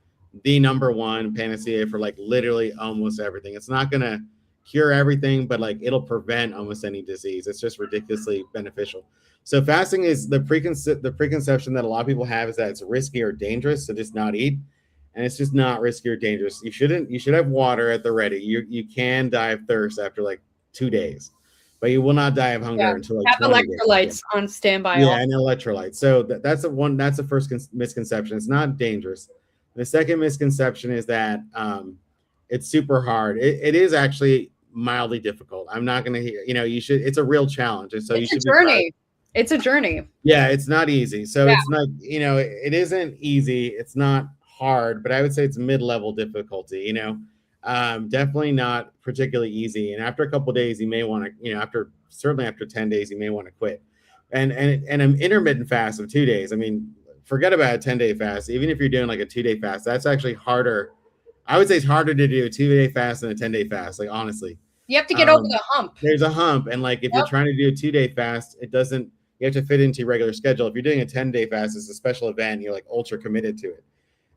the number one panacea for like literally almost everything. It's not gonna cure everything, but like it'll prevent almost any disease. It's just ridiculously beneficial. So fasting is the preconception that a lot of people have is that it's risky or dangerous to just not eat, and it's just not risky or dangerous. You should have water at the ready. You can die of thirst after like 2 days, but you will not die of Yeah. hunger until like Have 20 days. Yeah. electrolytes on standby Yeah, all. and electrolytes. So that's the first misconception. It's not dangerous. The second misconception is that it's super hard. It is actually mildly difficult. I'm not going to hear, it's a real challenge. And so you It's a should be proud. journey. It's a journey. Yeah, it's not easy. So Yeah. it's not, it isn't easy. It's not hard, but I would say it's mid-level difficulty. Definitely not particularly easy. And after a couple of days, you may want to, certainly after 10 days, you may want to quit. And an intermittent fast of 2 days. I mean, forget about a 10-day fast. Even if you're doing like a 2-day fast, that's actually harder. I would say it's harder to do a 2-day fast than a 10-day fast. Like honestly, You have to get over the hump. there's a hump, and like if Yep. you're trying to do a 2-day fast, it doesn't. You have to fit into your regular schedule. If you're doing a 10-day fast, it's a special event. You're like ultra committed to it.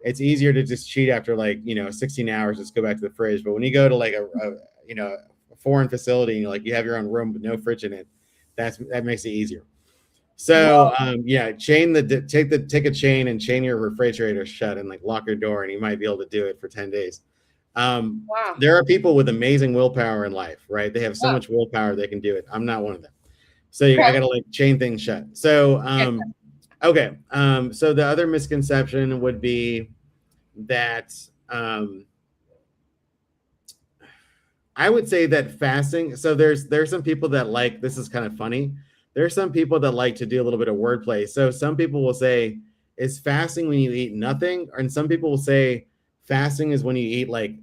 It's easier to just cheat after like 16 hours. Just go back to the fridge. But when you go to like a foreign facility and you have your own room with no fridge in it, that makes it easier. So yeah, take a chain and chain your refrigerator shut and like lock your door, and you might be able to do it for 10 days. Wow. There are people with amazing willpower in life, right? They have so Yeah. much willpower they can do it. I'm not one of them. So Okay. I gotta like chain things shut. So Yeah. okay. So the other misconception would be that I would say that fasting. So there's some people that like, this is kind of funny. There's some people that like to do a little bit of wordplay. So some people will say, is fasting when you eat nothing? And some people will say fasting is when you eat like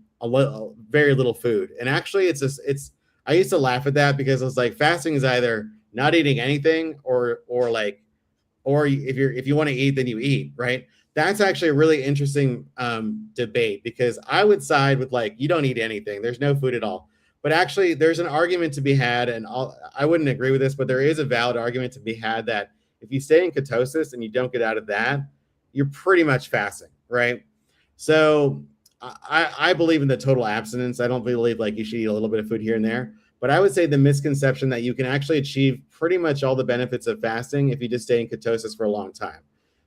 very little food. And actually it's I used to laugh at that because I was like, fasting is either not eating anything, or if you want to eat, then you eat, right? That's actually a really interesting debate, because I would side with like, you don't eat anything, there's no food at all. But actually, there's an argument to be had, and I wouldn't agree with this, but there is a valid argument to be had that if you stay in ketosis and you don't get out of that, you're pretty much fasting, right? So I believe in the total abstinence. I don't believe like you should eat a little bit of food here and there. But I would say the misconception that you can actually achieve pretty much all the benefits of fasting if you just stay in ketosis for a long time.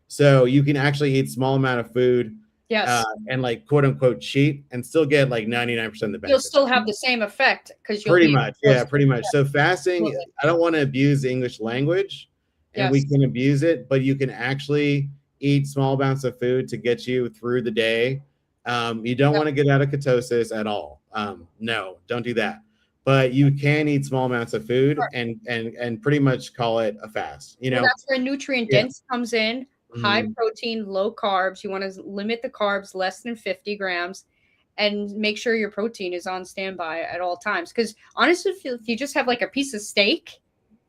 So you can actually eat small amount of food, Yes. and like quote unquote cheat and still get like 99% of the benefits. You'll still have the same effect because you'll Pretty be much. Yeah, pretty much. So fasting, Absolutely. I don't want to abuse the English language, and we Yes. can abuse it, but you can actually eat small amounts of food to get you through the day. You don't want to get out of ketosis at all. No, don't do that. But you can eat small amounts of food Sure. and pretty much call it a fast. You know, Well, that's where nutrient Yeah. dense comes in. High Mhm. protein, low carbs. You want to limit the carbs less than 50 grams and make sure your protein is on standby at all times. Because honestly, if you just have like a piece of steak,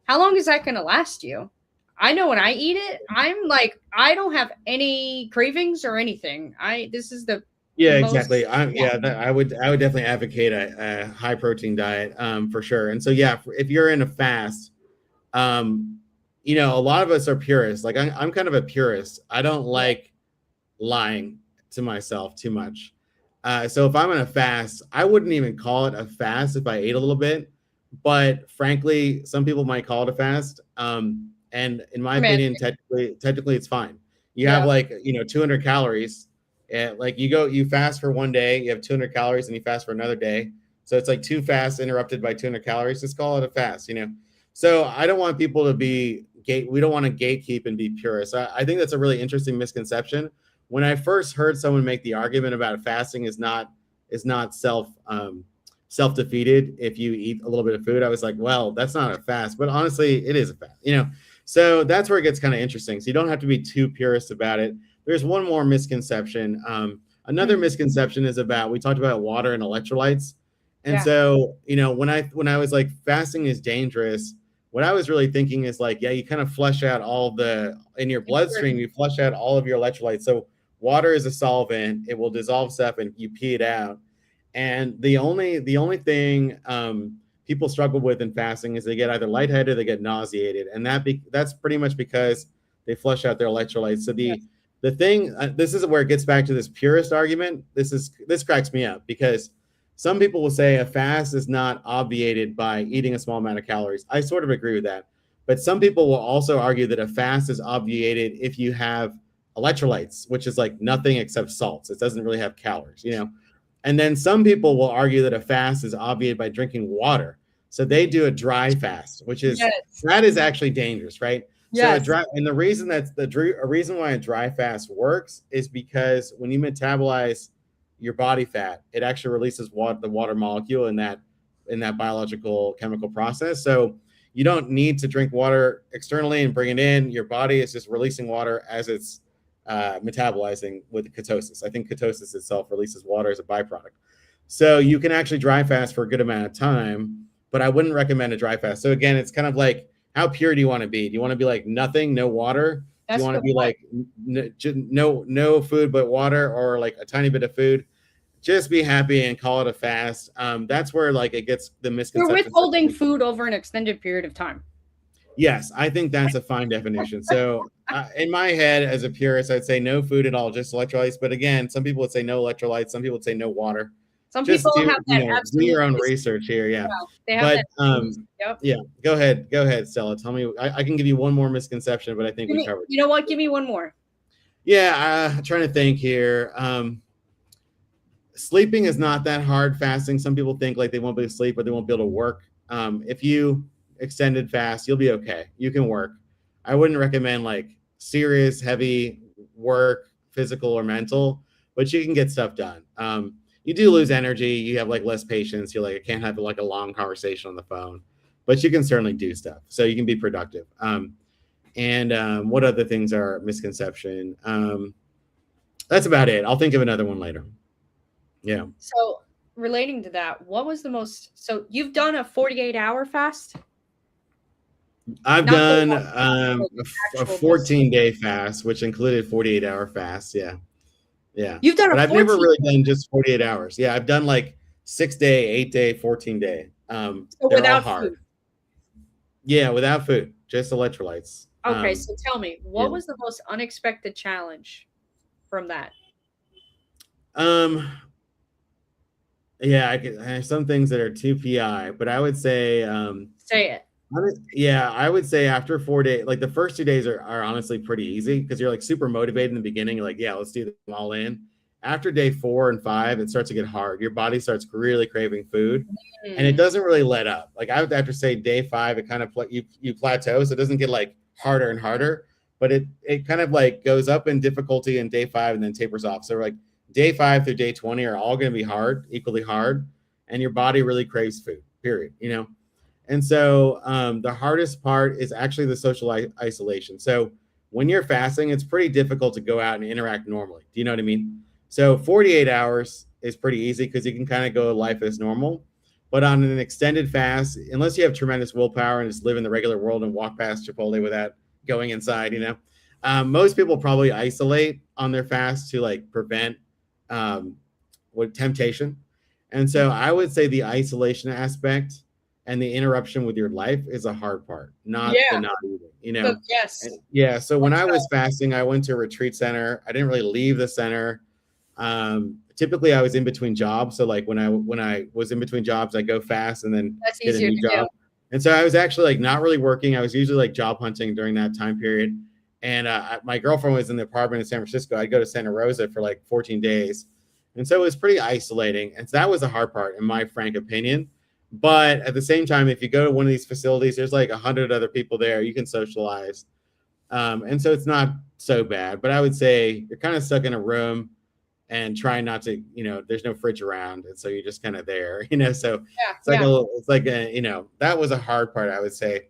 how long is that going to last you? I know when I eat it, I'm like, I don't have any cravings or anything. This is the Yeah, most, exactly. I would definitely advocate a high protein diet, for sure. And so yeah, if you're in a fast, um, a lot of us are purists. Like I'm kind of a purist. I don't like lying to myself too much. So if I'm in a fast, I wouldn't even call it a fast if I ate a little bit. But frankly, some people might call it a fast. And in my opinion, technically it's fine. You have Yeah. like 200 calories. And like you fast for one day, you have 200 calories, and you fast for another day. So it's like two fasts interrupted by 200 calories. Just call it a fast. So I don't want people to be we don't want to gatekeep and be purists. I think that's a really interesting misconception. When I first heard someone make the argument about fasting is not self defeated if you eat a little bit of food, I was like, well, that's not a fast. But honestly, it is a fast. So that's where it gets kind of interesting. So you don't have to be too purist about it. There's one more misconception. Another misconception is we talked about water and electrolytes. And so, when I was like, fasting is dangerous, what I was really thinking is like, yeah, you kind of flush out in your bloodstream, you flush out all of your electrolytes. So water is a solvent, it will dissolve stuff and you pee it out. And the only thing people struggle with in fasting is they get either lightheaded or they get nauseated. And that's pretty much because they flush out their electrolytes. So the thing, this is where it gets back to this purist argument. This cracks me up, because some people will say a fast is not obviated by eating a small amount of calories. I sort of agree with that. But some people will also argue that a fast is obviated if you have electrolytes, which is like nothing except salts. It doesn't really have calories. And then some people will argue that a fast is obviated by drinking water. So they do a dry fast, which is that is actually dangerous, right? Yes. So and the reason reason why a dry fast works is because when you metabolize your body fat, it actually releases the water molecule in that biological chemical process. So you don't need to drink water externally and bring it in. Your body is just releasing water as it's metabolizing with ketosis. I think ketosis itself releases water as a byproduct. So you can actually dry fast for a good amount of time, but I wouldn't recommend a dry fast. So again, it's kind of like, how pure do you want to be? Do you want to be like nothing, no water? Do you want to be like no food but water, or like a tiny bit of food? Just be happy and call it a fast. That's where like it gets the misconception. You're withholding food over an extended period of time. Yes, I think that's a fine definition. So in my head, as a purist, I'd say no food at all, just electrolytes. But again, some people would say no electrolytes. Some people would say no water. Some people have that do your own research here. Yeah. They have yeah. Go ahead, Stella. Tell me. I can give you one more misconception, but I think we covered. You know what? Give me one more. Yeah, I'm trying to think here. Sleeping is not that hard fasting. Some people think like they won't be able to sleep or they won't be able to work. If you extended fast, you'll be okay. You can work. I wouldn't recommend like serious, heavy work, physical or mental, but you can get stuff done. You do lose energy. You have like less patience. You're like, I can't have like a long conversation on the phone, but you can certainly do stuff. So you can be productive. And what other things are misconception? That's about it. I'll think of another one later. Yeah. So relating to that, what was so you've done a 48-hour fast? I've Not the done one, the a actual just 14-day fast, which included 48-hour fast. Yeah. Yeah. you've done a But I've never 14. really done just 48 hours. Yeah. I've done like 6-day, 8-day, 14-day. So They're all without hard. food. Yeah. Without food, just electrolytes. Okay, so tell me, Yeah. what was the most unexpected challenge from that? Um, yeah, I have some things that are too PI, but I would say, Say it. yeah, I would say after 4 days, like the first 2 days are honestly pretty easy because you're like super motivated in the beginning. You're like, yeah, let's do them all in. After day 4 and 5, it starts to get hard. Your body starts really craving food, and it Mm. doesn't really let up. Like I would have to say, day 5, it kind of you plateau, so it doesn't get like harder and harder, but it kind of like goes up in difficulty in day 5 and then tapers off. So like day 5 through day 20 are all going to be hard, equally hard, and your body really craves food. Period. You know. And so the hardest part is actually the social isolation. So when you're fasting, it's pretty difficult to go out and interact normally. Do you know what I mean? So 48 hours is pretty easy because you can kind of go life as normal. But on an extended fast, unless you have tremendous willpower and just live in the regular world and walk past Chipotle without going inside, most people probably isolate on their fast to like prevent what temptation. And so I would say the isolation aspect and the interruption with your life is a hard part, not the Yeah. not eating, Yes. Yeah. So when I was fasting, I went to a retreat center. I didn't really leave the center. Typically I was in between jobs. So like when I was in between jobs, I go fast and then That's get a easier new to do. job. And so I was actually like not really working. I was usually like job hunting during that time period. And my girlfriend was in the apartment in San Francisco. I'd go to Santa Rosa for like 14 days. And so it was pretty isolating. And so that was the hard part, in my frank opinion. But at the same time, if you go to one of these facilities, there's like 100 other people there. You can socialize. And so it's not so bad. But I would say you're kind of stuck in a room and trying not to, there's no fridge around. And so you're just kind of there, so Yeah. it's like Yeah. that was a hard part, I would say.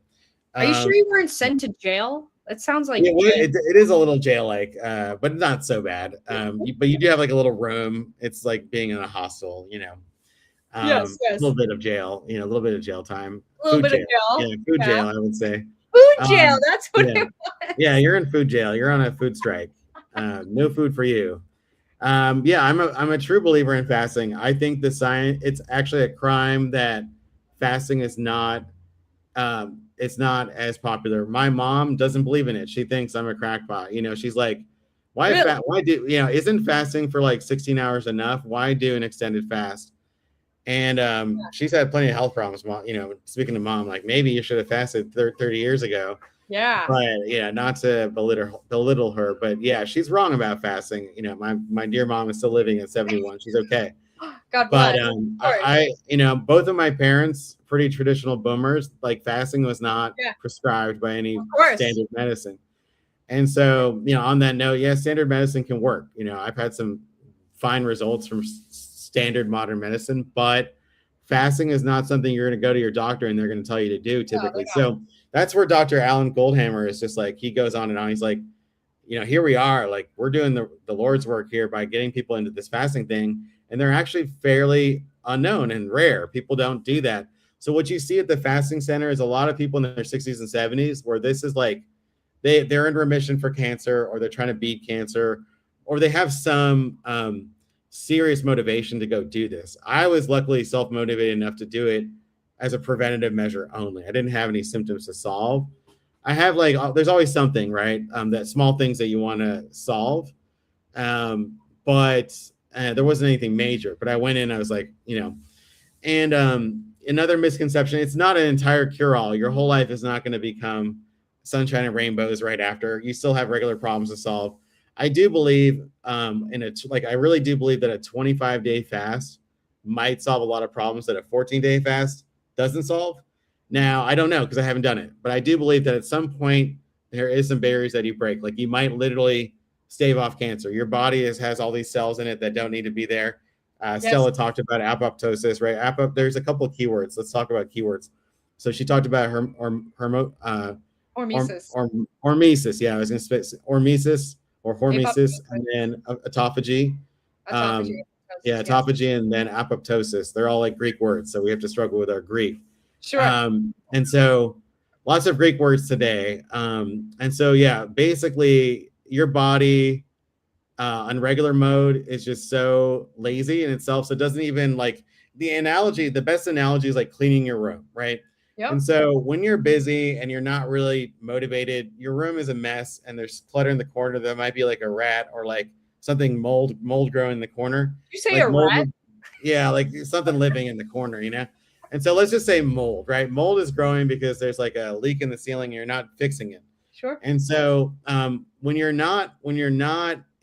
Are you sure you weren't sent to jail? It sounds like it is a little jail-like, but not so bad. But you do have like a little room. It's like being in a hostel, Yes, a little bit of jail, a little bit of jail time. A little Food bit jail. of jail. Yeah, food jail, I would say. Food jail. That's what Yeah. it was. Yeah, you're in food jail. You're on a food strike. No food for you. Yeah, I'm a true believer in fasting. I think it's actually a crime that fasting is not it's not as popular. My mom doesn't believe in it. She thinks I'm a crackpot. She's like, Really? why do isn't fasting for like 16 hours enough? Why do an extended fast? And she's had plenty of health problems. Speaking to mom, like maybe you should have fasted 30 years ago. Yeah. But yeah, not to belittle her, but yeah, she's wrong about fasting. My dear mom is still living at 71. She's okay. God But bless. both of my parents, pretty traditional boomers, like fasting was not Yeah. prescribed by any Of course. standard medicine. And so, on that note, yeah, standard medicine can work. I've had some fine results from standard modern medicine, but fasting is not something you're going to go to your doctor and they're going to tell you to do typically. So that's where Dr. Alan Goldhammer is just like, he goes on and on. He's like, here we are, like we're doing the Lord's work here by getting people into this fasting thing. And they're actually fairly unknown and rare. People don't do that. So what you see at the fasting center is a lot of people in their 60s and 70s where this is like, they're in remission for cancer, or they're trying to beat cancer, or they have some serious motivation to go do this. I was luckily self-motivated enough to do it as a preventative measure only. I didn't have any symptoms to solve. I have there's always something, right? That small things that you want to solve. But there wasn't anything major, but I went in, I was like, and another misconception, it's not an entire cure-all. Your whole life is not going to become sunshine and rainbows right after. You still have regular problems to solve. I do believe I really do believe that a 25-day fast might solve a lot of problems that a 14-day fast doesn't solve. Now, I don't know because I haven't done it, but I do believe that at some point there is some barriers that you break. Like you might literally stave off cancer. Your body has all these cells in it that don't need to be there. Stella talked about apoptosis, right? There's a couple of keywords. Let's talk about keywords. So she talked about hormesis. Yeah, I was going to say hormesis or hormesis, and then autophagy. Autophagy, and then apoptosis. They're all like Greek words, so we have to struggle with our Greek. Sure. And so lots of Greek words today. And so, yeah, basically your body on regular mode is just so lazy in itself. So it doesn't even like the best analogy is like cleaning your room, right? And Yep. so when you're busy and you're not really motivated, your room is a mess and there's clutter in the corner. That might be like a rat or like something mold growing in the corner. You say Like a mold, rat? yeah, like something living in the corner, you know? And so let's just say mold, right? Mold is growing because there's like a leak in the ceiling and you're not fixing it. Sure. And so when you're not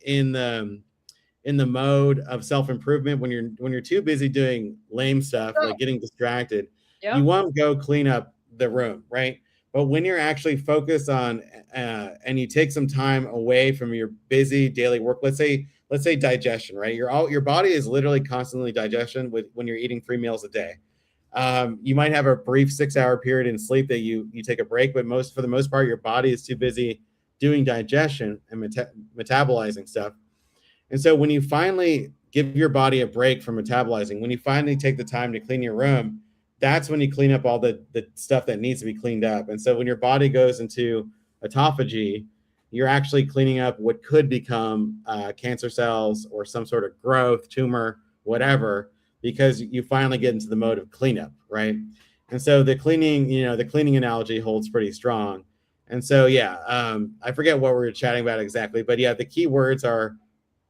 in the mode of self-improvement, when you're too busy doing lame stuff Sure. like getting distracted, you Yep. won't go clean up the room, right? But when you're actually focused on and you take some time away from your busy daily work, let's say digestion, right? Your body is literally constantly digestion with when you're eating 3 meals a day. You might have a brief 6 hour period in sleep that you take a break, but for the most part, your body is too busy doing digestion and metabolizing stuff. And so when you finally give your body a break from metabolizing, when you finally take the time to clean your room, that's when you clean up all the stuff that needs to be cleaned up. And so when your body goes into autophagy, you're actually cleaning up what could become cancer cells or some sort of growth, tumor, whatever, because you finally get into the mode of cleanup, right? And so the cleaning analogy holds pretty strong. And so, yeah, I forget what we were chatting about exactly, but yeah, the key words are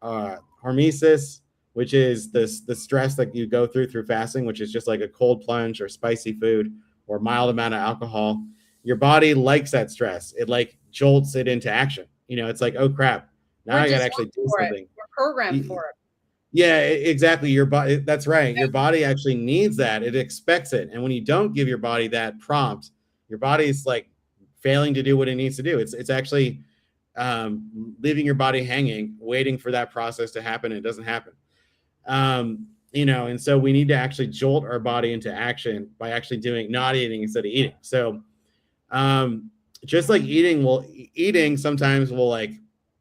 hormesis, which is the stress that you go through fasting, which is just like a cold plunge or spicy food or mild amount of alcohol. Your body likes that stress. It like jolts it into action. It's like, oh crap, now We're I got to designed actually do for it. something. We're programmed for it. Yeah, exactly. Your body, that's right. Yeah. Your body actually needs that. It expects it. And when you don't give your body that prompt, your body's like failing to do what it needs to do. It's actually leaving your body hanging, waiting for that process to happen. And it doesn't happen. And so we need to actually jolt our body into action by actually not eating instead of eating. So just like eating sometimes will like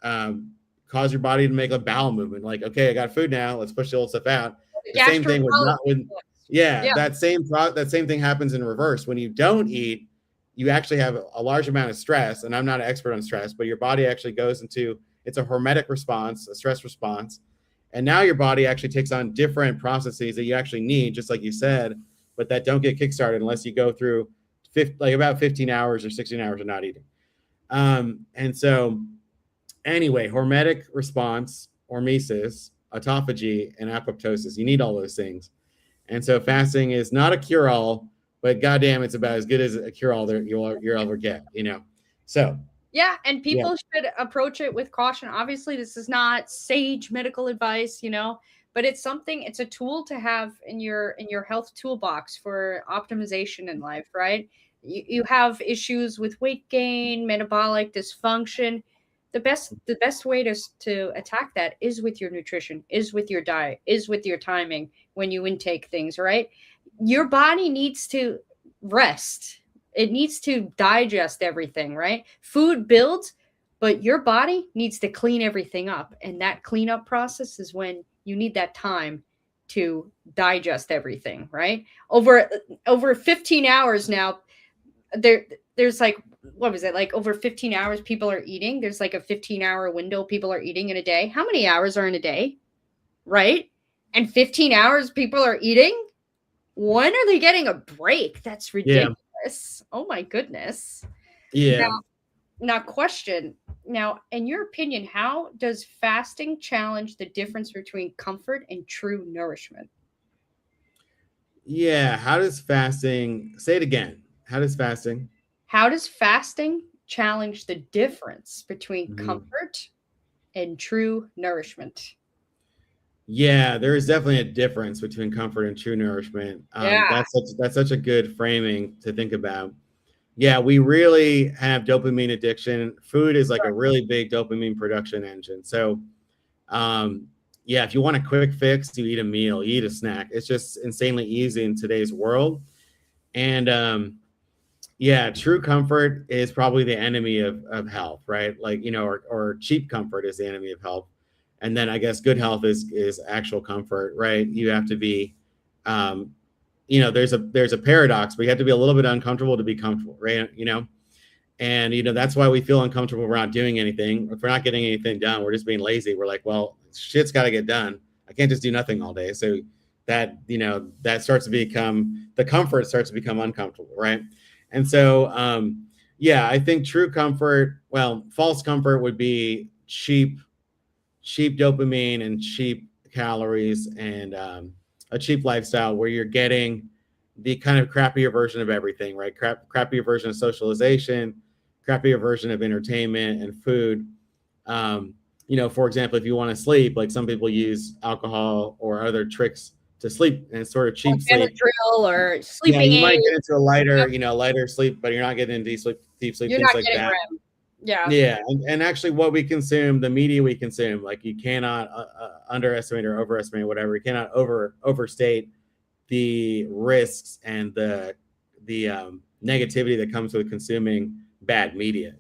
cause your body to make a bowel movement. Like, okay, I got food now. Let's push the old stuff out. The same thing with not when, yeah, Yeah. that same thing happens in reverse. When you don't eat, you actually have a large amount of stress. And I'm not an expert on stress, but your body actually goes into it's a hormetic response, a stress response. And now your body actually takes on different processes that you actually need, just like you said, but that don't get kickstarted unless you go through about 15 hours or 16 hours of not eating. And so anyway, hormetic response, hormesis, autophagy, and apoptosis. You need all those things. And so fasting is not a cure-all, but goddamn, it's about as good as a cure-all that you'll ever get, So yeah, and people should approach it with caution. Obviously, this is not sage medical advice, but it's a tool to have in your health toolbox for optimization in life, right? You have issues with weight gain, metabolic dysfunction. The best way to attack that is with your nutrition, is with your diet, is with your timing when you intake things, right? Your body needs to rest. It needs to digest everything, right? Food builds, but your body needs to clean everything up. And that cleanup process is when you need that time to digest everything, right? Over 15 hours now, there's like, what was it, like over 15 hours people are eating. There's like a 15-hour window people are eating in a day. How many hours are in a day, right? And 15 hours people are eating. When are they getting a break? That's ridiculous. Yeah. Oh my goodness. Yeah. Now question. Now, in your opinion, how does fasting challenge the difference between comfort and true nourishment? Yeah. How does fasting, say it again. How does fasting challenge the difference between comfort and true nourishment? Yeah, there is definitely a difference between comfort and true nourishment. That's such a good framing to think about. Yeah, we really have dopamine addiction. Food is like a really big dopamine production engine. So, yeah, if you want a quick fix, you eat a meal, you eat a snack. It's just insanely easy in today's world. And yeah, true comfort is probably the enemy of health, right? Like, or cheap comfort is the enemy of health. And then I guess good health is actual comfort, right? You have to be, there's a paradox. We have to be a little bit uncomfortable to be comfortable, right? And that's why we feel uncomfortable. We're not doing anything. If we're not getting anything done, we're just being lazy. We're like, well, shit's got to get done. I can't just do nothing all day. So that starts to become, the comfort starts to become uncomfortable, right? And so yeah, I think true comfort, well, false comfort would be cheap dopamine and cheap calories, and a cheap lifestyle where you're getting the kind of crappier version of everything, right? Crappier version of socialization, crappier version of entertainment and food. For example, if you want to sleep, like some people use alcohol or other tricks to sleep, and sort of cheap sleep. Benadryl or Yeah, sleeping you aid. might get into a lighter sleep, but you're not getting into deep sleep, You're things not like getting that. REM. Yeah. Yeah, and actually, what we consume, the media we consume, like you cannot underestimate or overestimate, whatever. You cannot overstate the risks and the negativity that comes with consuming bad media.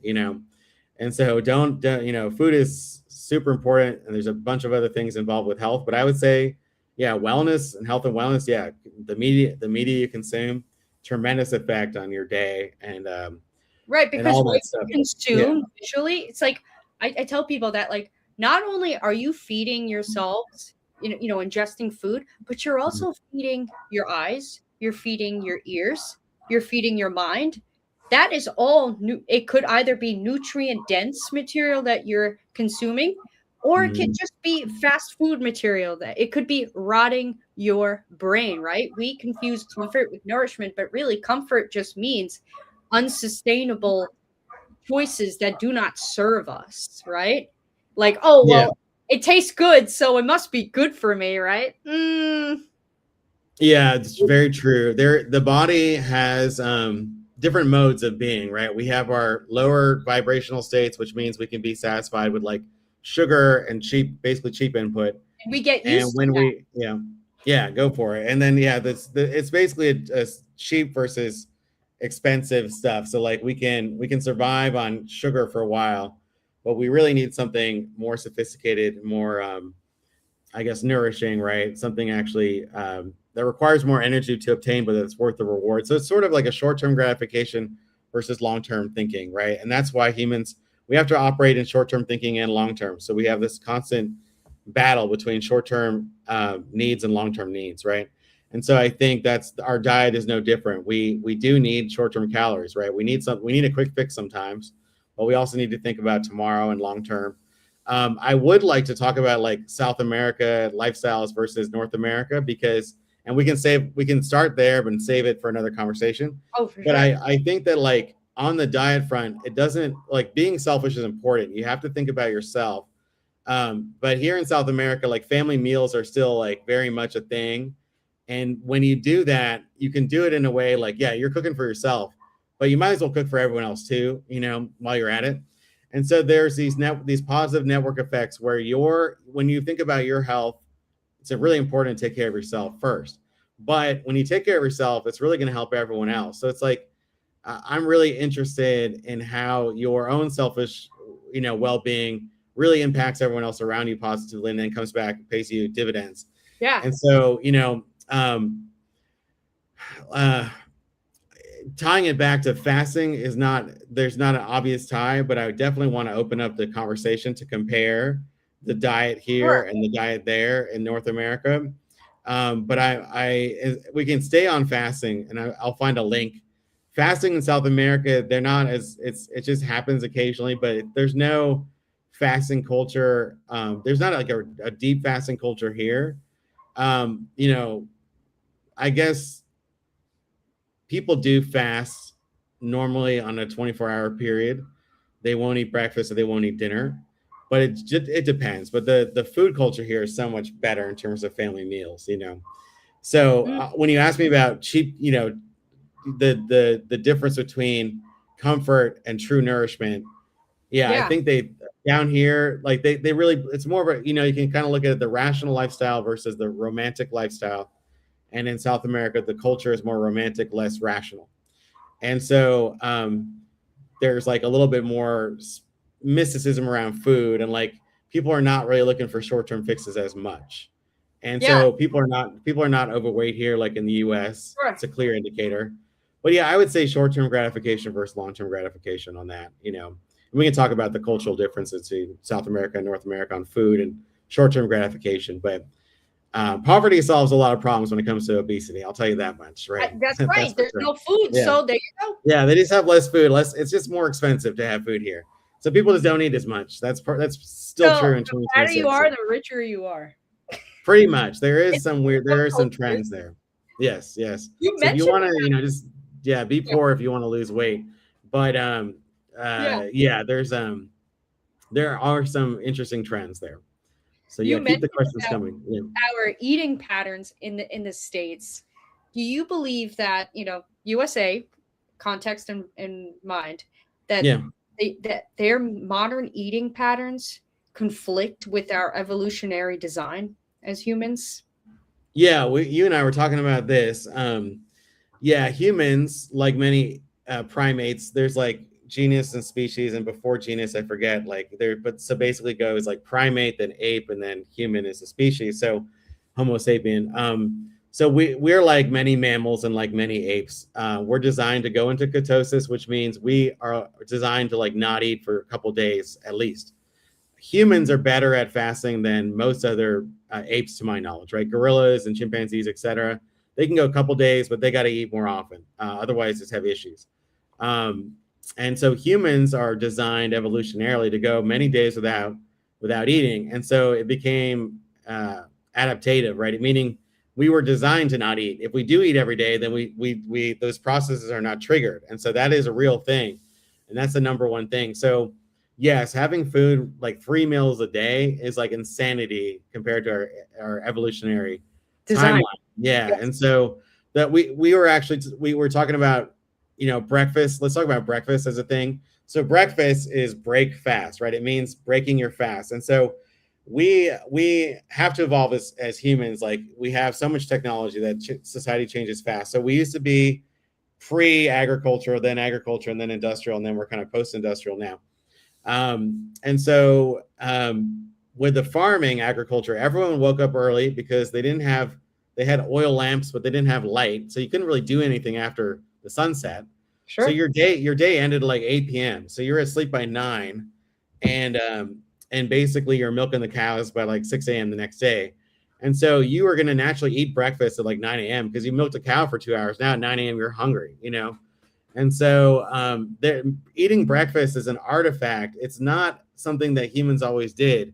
And so don't food is super important, and there's a bunch of other things involved with health. But I would say, yeah, wellness and health and wellness. Yeah, the media you consume, tremendous effect on your day, and right, and because all what that you stuff. consume visually, it's like I tell people that, like, not only are you feeding yourselves, ingesting food, but you're also feeding your eyes, you're feeding your ears, you're feeding your mind. That is all new. It could either be nutrient dense material that you're consuming, or it could just be fast food material that it could be rotting your brain, right? We confuse comfort with nourishment, but really comfort just means unsustainable choices that do not serve us, right? Like, oh, Yeah. well, it tastes good, so it must be good for me, right? Yeah, it's very true. The body has different modes of being, right? We have our lower vibrational states, which means we can be satisfied with like sugar and basically cheap input. We get And used to when that. go for it. And then it's basically a cheap versus expensive stuff. So like we can survive on sugar for a while, but we really need something more sophisticated, more I guess nourishing, right? Something actually that requires more energy to obtain, but it's worth the reward. So it's sort of like a short-term gratification versus long-term thinking, right? And that's why humans, we have to operate in short-term thinking and long-term. So we have this constant battle between short-term needs and long-term needs, right? And so I think that's our diet is no different. We do need short-term calories, right? We need a quick fix sometimes, but we also need to think about tomorrow and long-term. I would like to talk about like South America lifestyles versus North America, because, and we can start there but save it for another conversation. Oh, for But sure. I think that like on the diet front, it doesn't, like, being selfish is important. You have to think about yourself. But here in South America, like family meals are still like very much a thing. And when you do that, you can do it in a way like, yeah, you're cooking for yourself, but you might as well cook for everyone else too, while you're at it. And so there's these positive network effects where when you think about your health, it's really important to take care of yourself first. But when you take care of yourself, it's really going to help everyone else. So it's like, I'm really interested in how your own selfish, well-being really impacts everyone else around you positively, and then comes back and pays you dividends. Yeah. And so, tying it back to fasting there's not an obvious tie, but I would definitely want to open up the conversation to compare the diet here and the diet there in North America. But we can stay on fasting, and I'll find a link. Fasting in South America, they're not it just happens occasionally, but there's no fasting culture. There's not like a deep fasting culture here. I guess people do fast normally on a 24-hour period. They won't eat breakfast or they won't eat dinner, but it depends. But the food culture here is so much better in terms of family meals. So when you ask me about cheap, the difference between comfort and true nourishment, I think they down here, like they really, it's more of a, you can kind of look at the rational lifestyle versus the romantic lifestyle. And in South America, the culture is more romantic, less rational. And so there's like a little bit more mysticism around food, and like people are not really looking for short-term fixes as much. And Yeah, so people are not overweight here like in the US. sure. It's a clear indicator. But yeah, I would say short-term gratification versus long-term gratification on that, you know. And we can talk about the cultural differences between South America and North America on food and short-term gratification, but poverty solves a lot of problems when it comes to obesity. I'll tell you that much, right? That's That's right. for There's sure. no food, Yeah. so there you go. Yeah, they just have less food. Less. It's just more expensive to have food here, so people just don't eat as much. That's still So true in the fatter you 2026. are, So the richer you are. pretty much, there is It's some weird. There are some culture. trends there. Yes, yes. You So if you mentioned want to, you know, just yeah, be yeah, poor if you want to lose weight. But yeah. yeah, there are some interesting trends there. So You yeah, keep the mentioned questions about coming. Yeah. our eating patterns in the states. Do you believe that USA context in mind that Yeah. that their modern eating patterns conflict with our evolutionary design as humans? Yeah, you and I were talking about this. Yeah, humans, like many primates, there's like genus and species, and before genus, I forget. Like there, but so basically goes like primate, then ape, and then human is a species. So Homo sapien. So we're like many mammals and like many apes. We're designed to go into ketosis, which means we are designed to like not eat for a couple days at least. Humans are better at fasting than most other apes, to my knowledge, right? Gorillas and chimpanzees, etc. They can go a couple days, but they got to eat more often. Otherwise, just have issues. Um, and so humans are designed evolutionarily to go many days without eating, and so it became adaptative, right? Meaning we were designed to not eat. If we do eat every day, then we those processes are not triggered, and so that is a real thing, and that's the number one thing. So yes, having food like 3 meals a day is like insanity compared to our evolutionary Design. timeline. Yeah, Yes. and so that we were actually we were talking about, you know, breakfast. Let's talk about breakfast as a thing. So breakfast is break fast, right? It means breaking your fast, and so we have to evolve as humans. Like we have so much technology that society changes fast. So we used to be pre-agricultural, then agriculture, and then industrial, and then we're kind of post-industrial now. And so with the farming agriculture, everyone woke up early because they had oil lamps, but they didn't have light. So you couldn't really do anything after the sunset. So Sure. your day ended at like 8 p.m. So you're asleep by 9, and basically you're milking the cows by like 6 a.m. the next day. And so you are going to naturally eat breakfast at like 9 a.m. because you milked a cow for 2 hours. Now at 9 a.m. you're hungry, you know? And so eating breakfast is an artifact. It's not something that humans always did.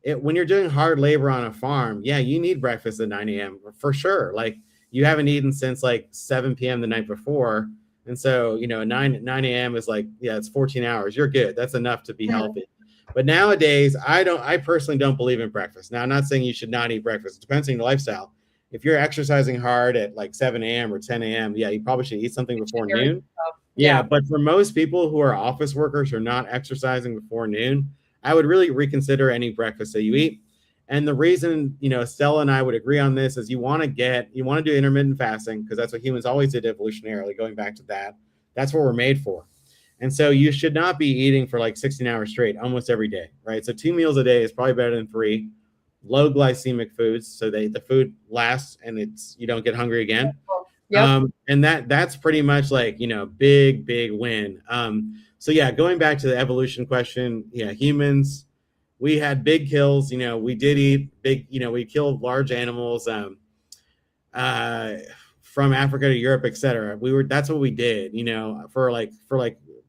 When you're doing hard labor on a farm, yeah, you need breakfast at 9 a.m. for sure. Like you haven't eaten since like 7 p.m. the night before. And so, you know, 9 a.m. is like, yeah, it's 14 hours. You're good. That's enough to be healthy. But nowadays, I personally don't believe in breakfast. Now, I'm not saying you should not eat breakfast. It depends on your lifestyle. If you're exercising hard at like 7 a.m. or 10 a.m., yeah, you probably should eat something before noon. Yeah, but for most people who are office workers who are not exercising before noon, I would really reconsider any breakfast that you eat. And the reason, you know, Stella and I would agree on this is you want to do intermittent fasting because that's what humans always did evolutionarily, going back to that. That's what we're made for. And so you should not be eating for like 16 hours straight almost every day, right? So 2 meals a day is probably better than 3. Low glycemic foods, so the food lasts and you don't get hungry again. Yep. And that's pretty much like, you know, big win. So yeah, going back to the evolution question, yeah, humans, we had big kills. You know, we did eat big. You know, we killed large animals from Africa to Europe, etc. That's what we did. You know, for like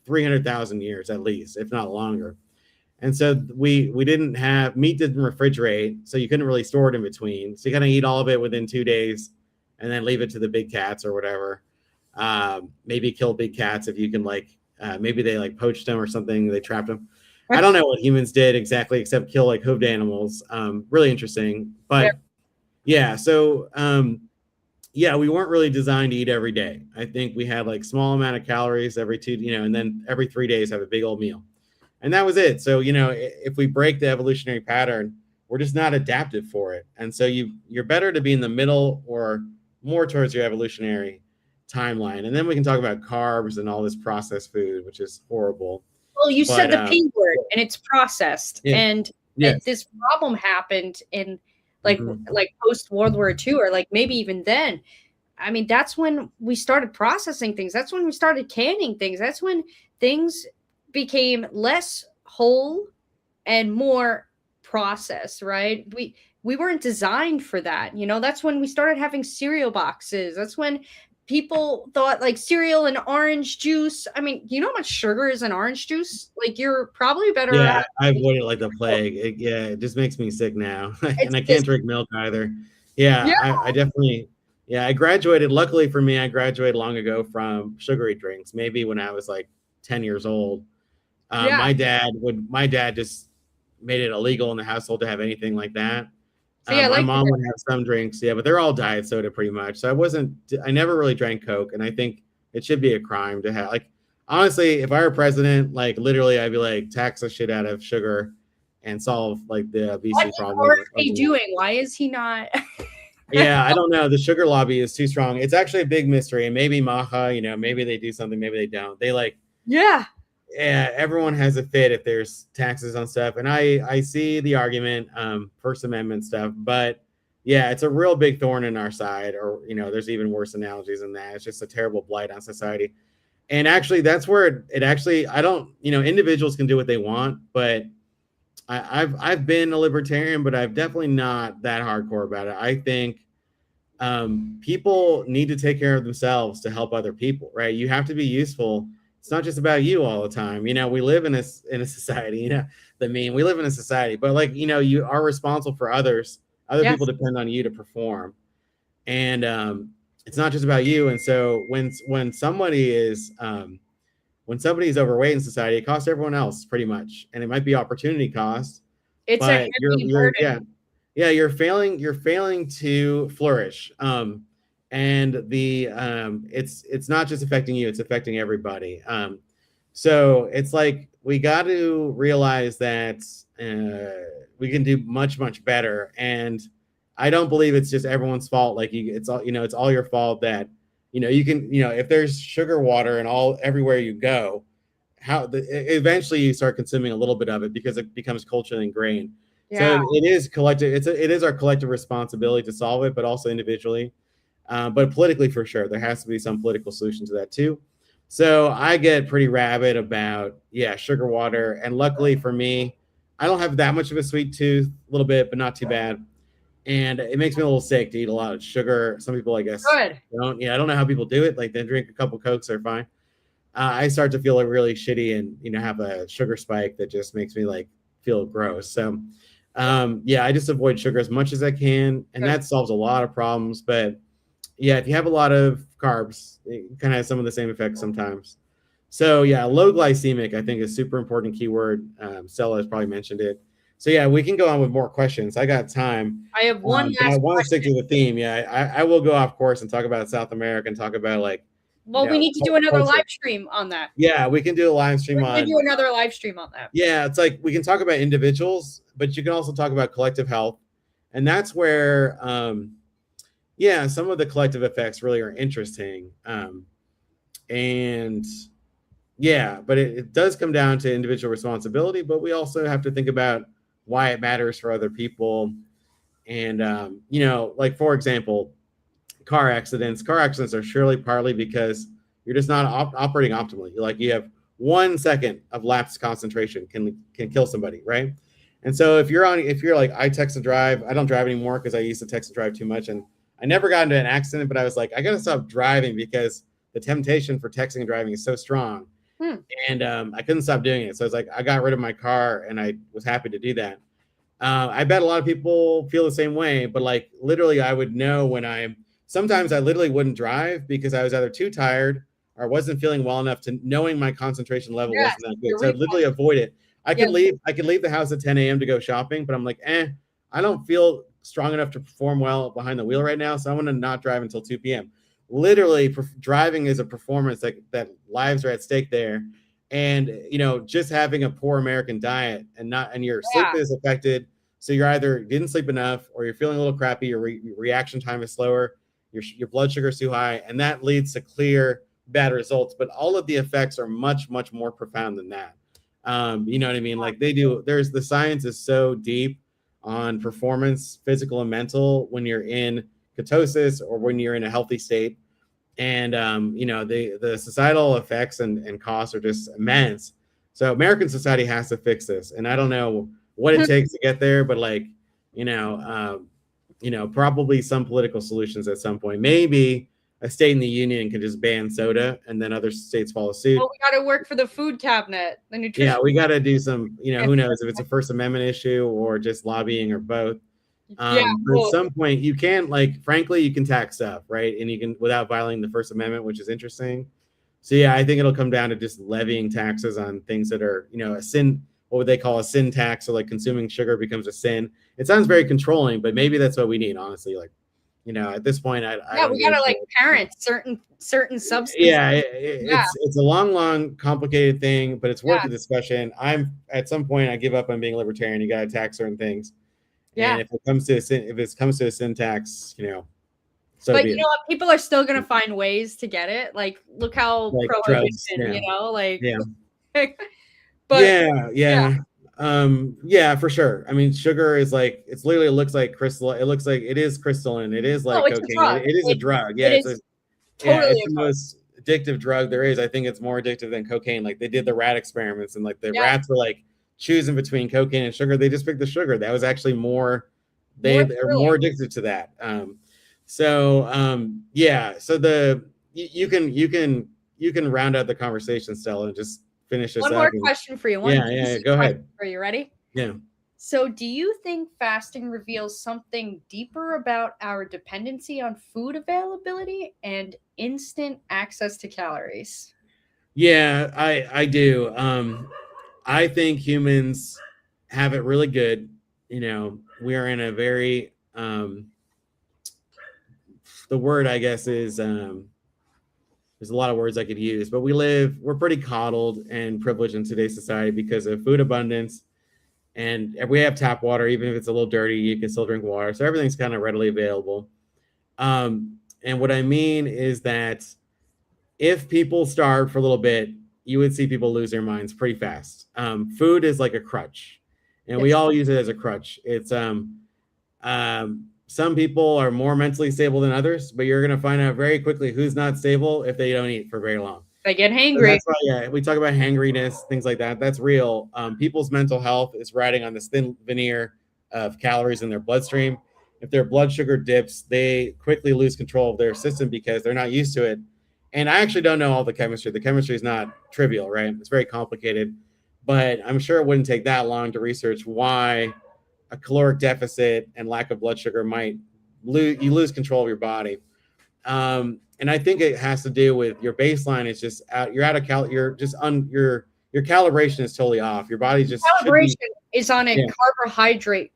300,000 years at least, if not longer. And so we didn't have meat, didn't refrigerate, so you couldn't really store it in between. So you kind of eat all of it within 2 days, and then leave it to the big cats or whatever. Maybe kill big cats if you can, like maybe they like poached them or something. They trapped them. I don't know what humans did exactly, except kill like hoofed animals. Really interesting, but yeah. So yeah, we weren't really designed to eat every day. I think we had like small amount of calories every 2, you know, and then every 3 days have a big old meal. And that was it. So, you know, if we break the evolutionary pattern, we're just not adapted for it. And so you're better to be in the middle or more towards your evolutionary timeline. And then we can talk about carbs and all this processed food, which is horrible. Well, you said But the P word, and it's processed. yeah, And yes, this problem happened in Mhm. like post World War II, or like maybe even then. I mean, that's when we started processing things. That's when we started canning things. That's when things became less whole and more processed, right? We weren't designed for that. You know, that's when we started having cereal boxes. That's when people thought like cereal and orange juice. I mean, you know how much sugar is in orange juice? Like you're probably better Yeah, having I avoid it like the plague. Yeah, it just makes me sick now, it's and I can't just drink milk either. Yeah, yeah, I definitely. Yeah, I graduated. Luckily for me, I graduated long ago from sugary drinks. Maybe when I was like 10 years old. yeah. My dad just made it illegal in the household to have anything like that. See, I My like mom that. would have some drinks, yeah, but they're all diet soda pretty much. So I never really drank Coke, and I think it should be a crime to have. Like, honestly, if I were president, like literally, I'd be like tax the shit out of sugar and solve like the What obesity is problem RFK overnight. doing? Why is he not? Yeah, I don't know. The sugar lobby is too strong. It's actually a big mystery, and maybe Maha, maybe they do something, maybe they don't. They like Yeah. yeah, everyone has a fit if there's taxes on stuff, and I see the argument, First Amendment stuff, but yeah, it's a real big thorn in our side. Or there's even worse analogies than that. It's just a terrible blight on society. And actually, that's where it actually I don't individuals can do what they want, but I've been a libertarian, but I've definitely not that hardcore about it. I think people need to take care of themselves to help other people, right? You have to be useful. It's not just about you all the time. We live in a society. We live in a society, but like you are responsible for others. Other people Yes. depend on you to perform, and it's not just about you. And so when somebody is overweight in society, it costs everyone else pretty much, and it might be opportunity cost, It's a but heavy burden. you're failing to flourish. And it's not just affecting you, it's affecting everybody. So it's like we got to realize that we can do much much better. And I don't believe it's just everyone's fault. Like it's all your fault that you can if there's sugar water and all everywhere you go, eventually you start consuming a little bit of it because it becomes culturally ingrained. So Yeah. it is collective. It is our collective responsibility to solve it, but also individually. But politically, for sure, there has to be some political solution to that too. So I get pretty rabid about sugar water, and luckily for me, I don't have that much of a sweet tooth. A little bit, but not too bad. And it makes me a little sick to eat a lot of sugar. Some people, I guess, Good. don't. Yeah, I don't know how people do it. Like they drink a couple Cokes, they're fine. I start to feel really shitty and have a sugar spike that just makes me like feel gross. So I just avoid sugar as much as I can, and Good. that solves a lot of problems. But yeah, if you have a lot of carbs, it kind of has some of the same effects sometimes. So yeah, low glycemic I think is super important keyword. Stella has probably mentioned it. So yeah, we can go on with more questions. I got time, I have one but I last want to stick question. to the theme. Yeah, I will go off course and talk about South America and talk about like Well, we need to do another culture. live stream on that. Yeah, we can do a live stream We're gonna on. do another live stream on that. Yeah, it's like we can talk about individuals, but you can also talk about collective health, and that's where some of the collective effects really are interesting. And yeah, but it does come down to individual responsibility, but we also have to think about why it matters for other people. And like for example, car accidents. Car accidents are surely partly because you're just not operating optimally. Like you have 1 second of lapsed concentration can kill somebody, right? And so if you're like I text and drive, I don't drive anymore because I used to text and drive too much, and I never got into an accident. But I was like, I gotta stop driving because the temptation for texting and driving is so strong, and I couldn't stop doing it. So it's like I got rid of my car, and I was happy to do that. I bet a lot of people feel the same way, but like literally, I would know when sometimes I literally wouldn't drive because I was either too tired or wasn't feeling well enough to knowing my concentration level Yes, wasn't that good. your So I'd literally avoid it. I could Yes. leave the house at 10 a.m. to go shopping, but I'm like, I don't feel strong enough to perform well behind the wheel right now. So I'm going to not drive until 2 p.m. Literally driving is a performance that lives are at stake there. And, just having a poor American diet and your sleep Yeah. is affected. So you're either didn't sleep enough or you're feeling a little crappy. Your reaction time is slower. Your blood sugar is too high, and that leads to clear bad results. But all of the effects are much, much more profound than that. You know what I mean? Like they do. The science is so deep. on performance, physical and mental, when you're in ketosis or when you're in a healthy state. And the societal effects and costs are just immense. So American society has to fix this, and I don't know what it takes to get there, but like, probably some political solutions at some point. Maybe a state in the union can just ban soda, and then other states follow suit. Well, we got to work for the food cabinet, the nutrition. Yeah, we got to do some. Who knows if it's a First Amendment issue or just lobbying or both. But at some point, you can, like, frankly, you can tax stuff, right? And you can, without violating the First Amendment, which is interesting. So yeah, I think it'll come down to just levying taxes on things that are, a sin. What would they call a sin tax? So like consuming sugar becomes a sin. It sounds very controlling, but maybe that's what we need, honestly. Like, at this point, we gotta like parent certain substances. Yeah, it's a long, complicated thing, but it's worth the discussion. At some point, I give up on being libertarian. You got to tax certain things. Yeah. And if it comes to a sin tax, so but what? People are still gonna find ways to get it. Like, look how prohibition, but for sure. I mean, sugar is like, it looks like crystal. It looks like it is crystalline. It is like cocaine. It is a drug. Yeah, it's the most addictive drug there is. I think it's more addictive than cocaine. Like, they did the rat experiments, and like the rats were like choosing between cocaine and sugar. They just picked the sugar. That was actually more. They're more addicted to that. So you can round out the conversation, Stella, and just finish this up. One more question for you. Go ahead. Are you ready? Yeah. So do you think fasting reveals something deeper about our dependency on food availability and instant access to calories? Yeah, I do. I think humans have it really good. We are in a very, the word, I guess, is, there's a lot of words I could use, but we're pretty coddled and privileged in today's society because of food abundance. And if we have tap water, even if it's a little dirty, you can still drink water. So everything's kind of readily available. And what I mean is that if people starve for a little bit, you would see people lose their minds pretty fast. Food is like a crutch, and we all use it as a crutch. It's some people are more mentally stable than others, but you're going to find out very quickly who's not stable if they don't eat for very long. They get hangry. So that's why, we talk about hangriness, things like that. That's real. People's mental health is riding on this thin veneer of calories in their bloodstream. If their blood sugar dips, they quickly lose control of their system because they're not used to it. And I actually don't know all the chemistry. The chemistry is not trivial, right? It's very complicated, but I'm sure it wouldn't take that long to research why a caloric deficit and lack of blood sugar might lose control of your body. And I think it has to do with your baseline is just you're out of your calibration is totally off. Your body just calibration is on a carbohydrate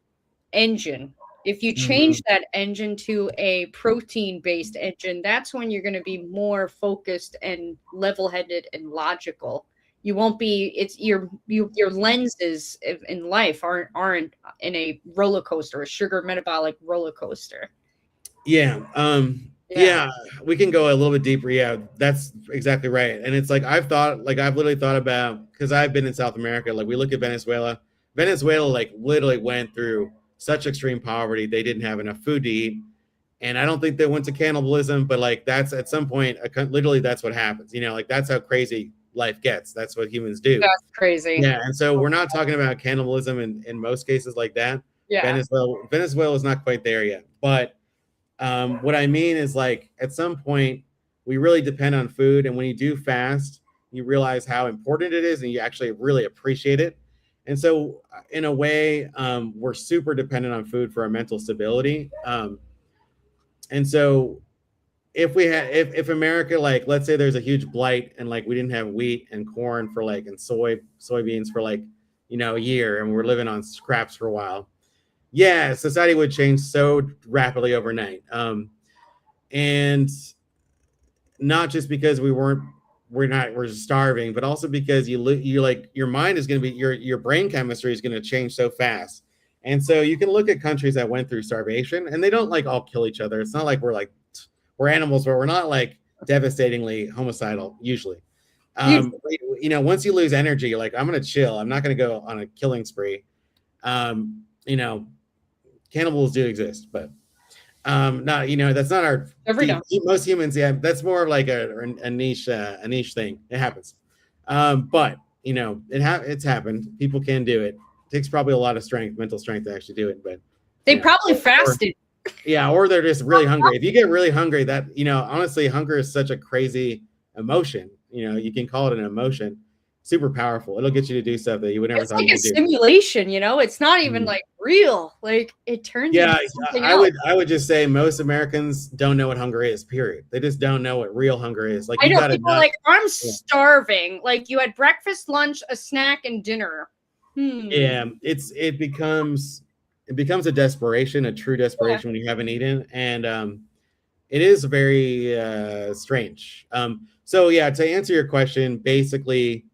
engine. If you change that engine to a protein-based engine, that's when you're going to be more focused and level-headed and logical. You won't be. It's your lenses in life aren't in a roller coaster, a sugar metabolic roller coaster. Yeah. Yeah, we can go a little bit deeper. Yeah, that's exactly right. And it's like I've literally thought about, because I've been in South America. Like, we look at Venezuela. Venezuela like literally went through such extreme poverty. They didn't have enough food to eat. And I don't think they went to cannibalism, but like that's at some point, literally that's what happens. Like that's how crazy life gets. That's what humans do. That's crazy. Yeah. And so we're not talking about cannibalism in most cases like that. Yeah. Venezuela is not quite there yet. But what I mean is, like, at some point we really depend on food. And when you do fast, you realize how important it is and you actually really appreciate it. And so in a way, we're super dependent on food for our mental stability. And so if America, like, let's say there's a huge blight and like we didn't have wheat and corn for like, and soybeans for like, a year, and we're living on scraps for a while. Yeah, society would change so rapidly overnight. And not just because we're starving, but also because you like your mind is going to be, your brain chemistry is going to change so fast. And so you can look at countries that went through starvation and they don't like all kill each other. It's not like we're animals, but we're not like devastatingly homicidal usually. Once you lose energy, you're like, I'm going to chill. I'm not going to go on a killing spree. cannibals do exist, but not, that's not our Every time. most humans. Yeah, that's more of like a niche thing. It happens. But it's happened. People can do it. It takes probably a lot of strength, mental strength to actually do it, but They probably fasted. or they're just really hungry. If you get really hungry, that, honestly, hunger is such a crazy emotion. You can call it an emotion. Super powerful. It'll get you to do stuff that you would never It's thought like you a could do. simulation, it's not even like real. Like it turns Yeah, into something else. I would just say most Americans don't know what hunger is, period. They just don't know what real hunger is. Like, I you know gotta people are like, I'm starving. Like you had breakfast, lunch, a snack, and dinner. Yeah, it becomes a desperation, a true desperation, when you haven't eaten, and it is very strange. So yeah, to answer your question, basically,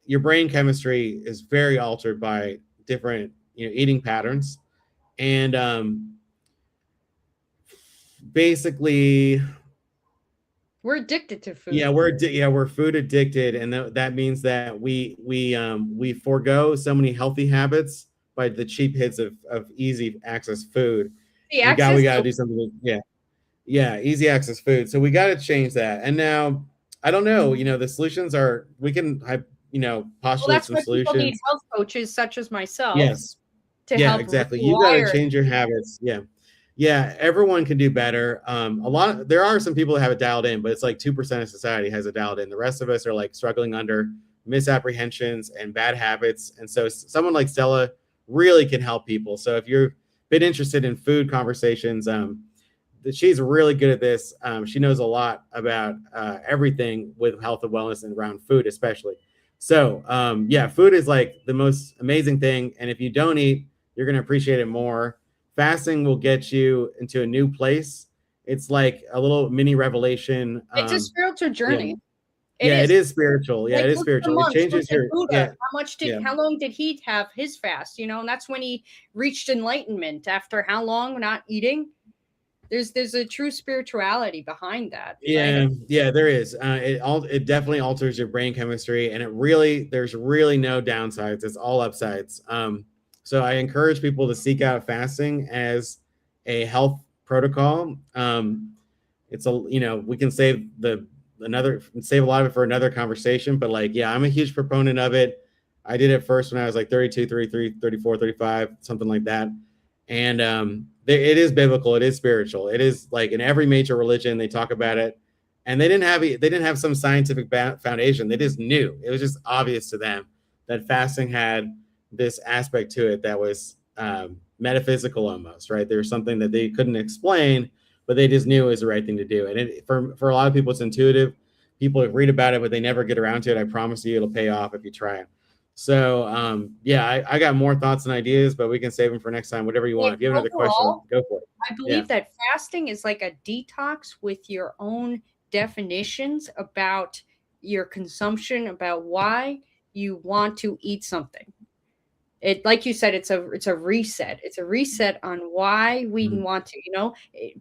your brain chemistry is very altered by different eating patterns, and basically, we're addicted to food. yeah, we're food addicted, and that means that we forego so many healthy habits by the cheap hits of easy access food. We got to do something. Yeah, easy access food. So we got to change that. And now, I don't know. The solutions are, we can postulate some solutions. People need health coaches such as myself. Yes. To help exactly. You got to change your habits. Yeah, everyone can do better. There are some people that have it dialed in, but it's like 2% of society has it dialed in. The rest of us are like struggling under misapprehensions and bad habits. And so someone like Stella really can help people. So if you've been interested in food conversations, she's really good at this. She knows a lot about everything with health and wellness and around food, especially. So food is like the most amazing thing. And if you don't eat, you're going to appreciate it more. Fasting will get you into a new place. It's like a little mini revelation. It's a spiritual journey. It is spiritual. Yeah, it is spiritual. It changes your. How long did he have his fast? And that's when he reached enlightenment. After how long not eating? There's a true spirituality behind that. Yeah, right? Yeah, there is. It definitely alters your brain chemistry, and there's really no downsides. It's all upsides. So I encourage people to seek out fasting as a health protocol. It's we can save a lot of it for another conversation, but I'm a huge proponent of it. I did it first when I was like 32, 33, 34, 35, something like that. And it is biblical. It is spiritual. It is like in every major religion, they talk about it, and they didn't have some scientific foundation. They just knew. It was just obvious to them that fasting had this aspect to it that was metaphysical almost, right? There's something that they couldn't explain, but they just knew it was the right thing to do. And for a lot of people, it's intuitive. People read about it, but they never get around to it. I promise you, it'll pay off if you try it. So I got more thoughts and ideas, but we can save them for next time. Whatever you want. If you have another question, go for it. I believe that fasting is like a detox with your own definitions about your consumption, about why you want to eat something. It, like you said, it's a reset. It's a reset on why we want to,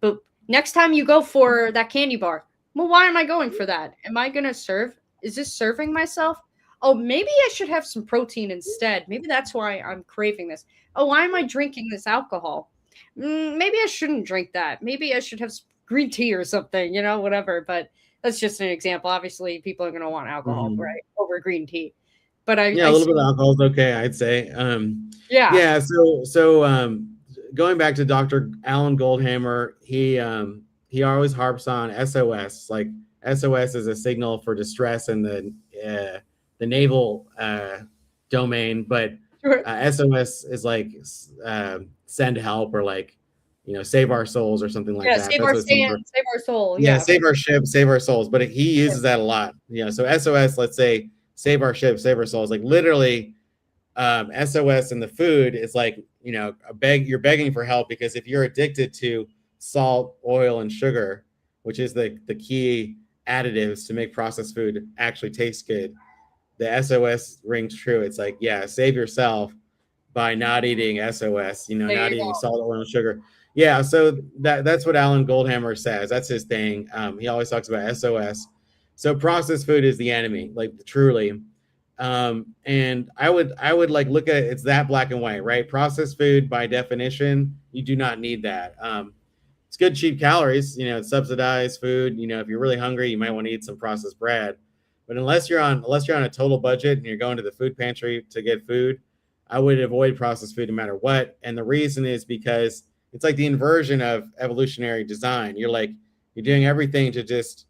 But next time you go for that candy bar, well, why am I going for that? Am I going to serve? Is this serving myself? Oh, maybe I should have some protein instead. Maybe that's why I'm craving this. Oh, why am I drinking this alcohol? Maybe I shouldn't drink that. Maybe I should have green tea or something, whatever. But that's just an example. Obviously, people are going to want alcohol, right, over green tea. But a little bit of alcohol is okay, I'd say. So going back to Dr. Alan Goldhamer, he always harps on SOS. Like SOS is a signal for distress in the naval domain, but SOS is like send help, or like save our souls or something like that. Save our soul. Save our ship, save our souls. But he uses that a lot. So SOS, let's say, save our ship, save our souls. Like literally, SOS in the food is like you're begging for help, because if you're addicted to salt, oil, and sugar, which is the key additives to make processed food actually taste good, the SOS rings true. It's like, save yourself by not eating SOS, not eating salt, oil, and sugar. Yeah, so that's what Alan Goldhamer says. That's his thing. He always talks about SOS. So processed food is the enemy, like truly. And I would like look at it, it's that black and white, right? Processed food by definition, you do not need that. It's good cheap calories, it's subsidized food. If you're really hungry, you might want to eat some processed bread. But unless you're on a total budget and you're going to the food pantry to get food, I would avoid processed food no matter what. And the reason is because it's like the inversion of evolutionary design. You're doing everything to just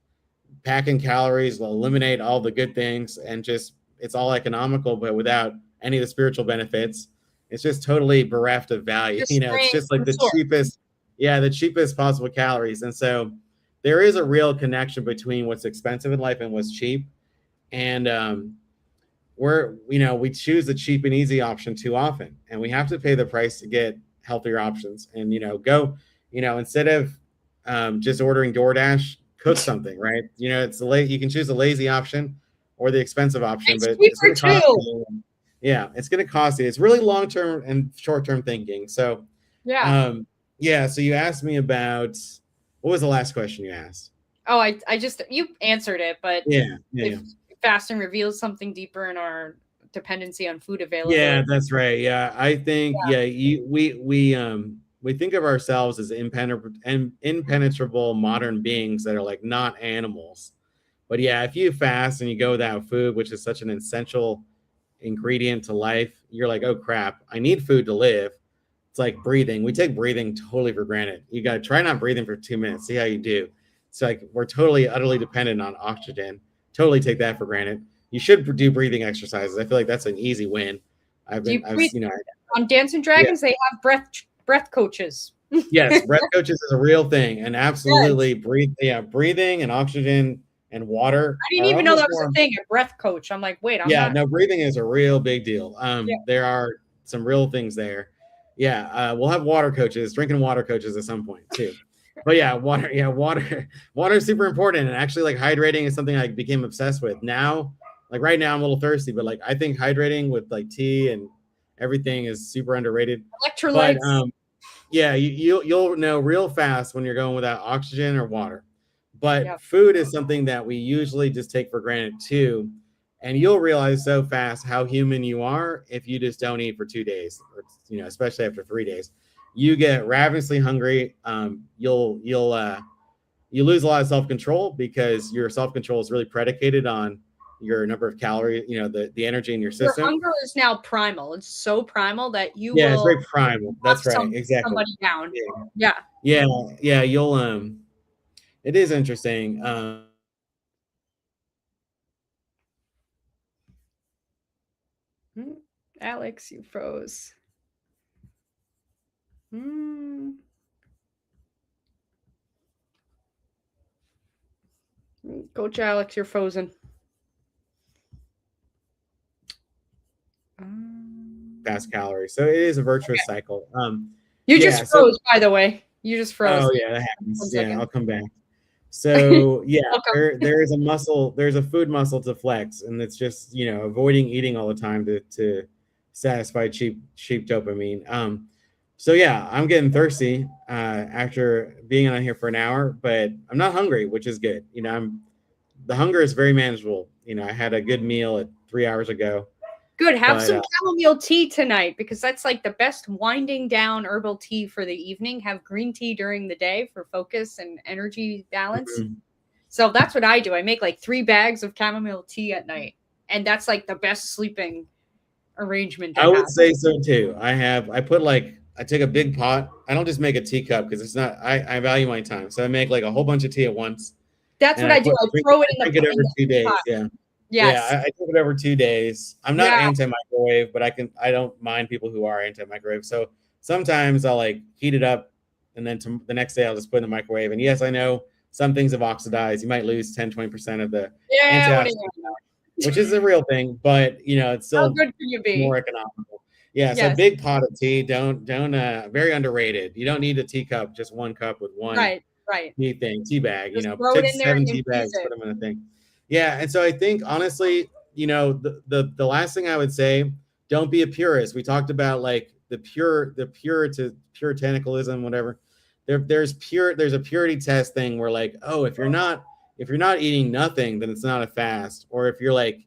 pack in calories, eliminate all the good things, and just it's all economical, but without any of the spiritual benefits. It's just totally bereft of value. Just It's just like from the source. cheapest, yeah, the cheapest possible calories. And so there is a real connection between what's expensive in life and what's cheap. And we choose the cheap and easy option too often, and we have to pay the price to get healthier options. And instead of just ordering DoorDash, cook something, right? You can choose the lazy option or the expensive option, It's but cheaper it's going to cost too. you. Yeah, it's going to cost you. It's really long term and short term thinking. So Yeah. yeah. So you asked me about, what was the last question you asked? Oh, I just you answered it, but Yeah. if fasting reveals something deeper in our dependency on food availability. Yeah, that's right. Yeah, I think we think of ourselves as impenetrable modern beings that are like not animals. But yeah, if you fast and you go without food, which is such an essential ingredient to life, you're like, oh crap, I need food to live. It's like breathing. We take breathing totally for granted. You got to try not breathing for 2 minutes, see how you do. It's like we're totally, utterly dependent on oxygen. Totally take that for granted. You should do breathing exercises. I feel like that's an easy win. On Dancing Dragons, they have breath coaches. Yes, breath coaches is a real thing, and absolutely breathing and oxygen and water. I didn't even know that was a thing, a breath coach. I'm like, wait, no, breathing is a real big deal. There are some real things there. Yeah, we'll have water coaches, drinking water coaches at some point too. But water is super important, and actually, like, hydrating is something I became obsessed with. Now, like right now, I'm a little thirsty, but like I think hydrating with like tea and everything is super underrated. Electrolytes. But you'll know real fast when you're going without oxygen or water. But food is something that we usually just take for granted too. And you'll realize so fast how human you are if you just don't eat for 2 days, or especially after 3 days. You get ravenously hungry. You lose a lot of self-control because your self-control is really predicated on your number of calories, the energy in your system. Your hunger is now primal. It's so primal that you will. Yeah, it's very primal. That's right. Exactly. Somebody down. Yeah. You'll it is interesting. Alex, you froze. Coach Alex, you're frozen. Fast calories. So it is a virtuous cycle. You just froze, by the way. You just froze. Oh yeah, that happens. Yeah, I'll come back. So yeah, there is a muscle, there's a food muscle to flex, and it's just avoiding eating all the time to satisfy cheap dopamine. So yeah, I'm getting thirsty after being on here for an hour, but I'm not hungry, which is good. The hunger is very manageable. I had a good meal at 3 hours ago. Good. Have some chamomile tea tonight, because that's like the best winding down herbal tea for the evening. Have green tea during the day for focus and energy balance. Mm-hmm. So that's what I do. I make like 3 bags of chamomile tea at night, and that's like the best sleeping arrangement. I would say so too. I take a big pot. I don't just make a teacup because it's not. I value my time, so I make like a whole bunch of tea at once. That's what I do. I throw it in the pot. Over 2 days. Pot. Yeah. Yes. Yeah, I do it over 2 days. I'm not anti-microwave, but I don't mind people who are anti-microwave. So sometimes I'll like heat it up, and then the next day I'll just put it in the microwave. And yes, I know some things have oxidized. You might lose 10-20% of the which is a real thing, but it's still good can you be? More economical. Yeah, so a big pot of tea, don't very underrated. You don't need a teacup, just 1 cup with one tea bag. Just take 7 tea bags, put them in a thing. Yeah, and so I think honestly, the last thing I would say, don't be a purist. We talked about like the puritanicalism, whatever. There's a purity test thing where like, oh, if you're not eating nothing, then it's not a fast. Or if you're like,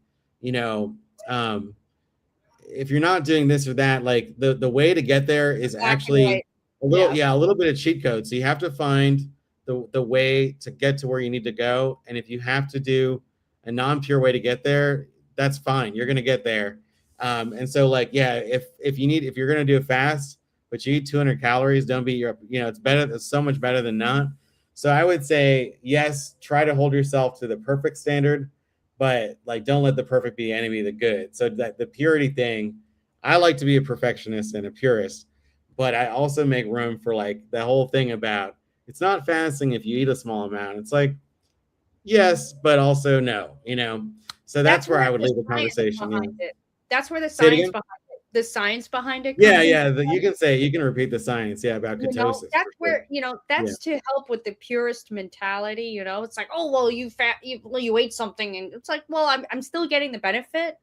if you're not doing this or that, like the way to get there is Black and actually white. a little bit of cheat code. So you have to find the way to get to where you need to go. And if you have to do a non-pure way to get there, that's fine. You're gonna get there. And so like, yeah, if you're gonna do a fast, but you eat 200 calories, don't beat your, it's better. It's so much better than not. So I would say, yes, try to hold yourself to the perfect standard, but like, don't let the perfect be enemy of the good. So that the purity thing, I like to be a perfectionist and a purist, but I also make room for like the whole thing about it's not fasting if you eat a small amount. It's like, yes, but also no, So that's where I would leave the conversation. That's where the science behind it Yeah, comes yeah. You can repeat the science, about ketosis. that's where that's to help with the purist mentality. It's like, oh well, you ate something, and it's like, well, I'm still getting the benefit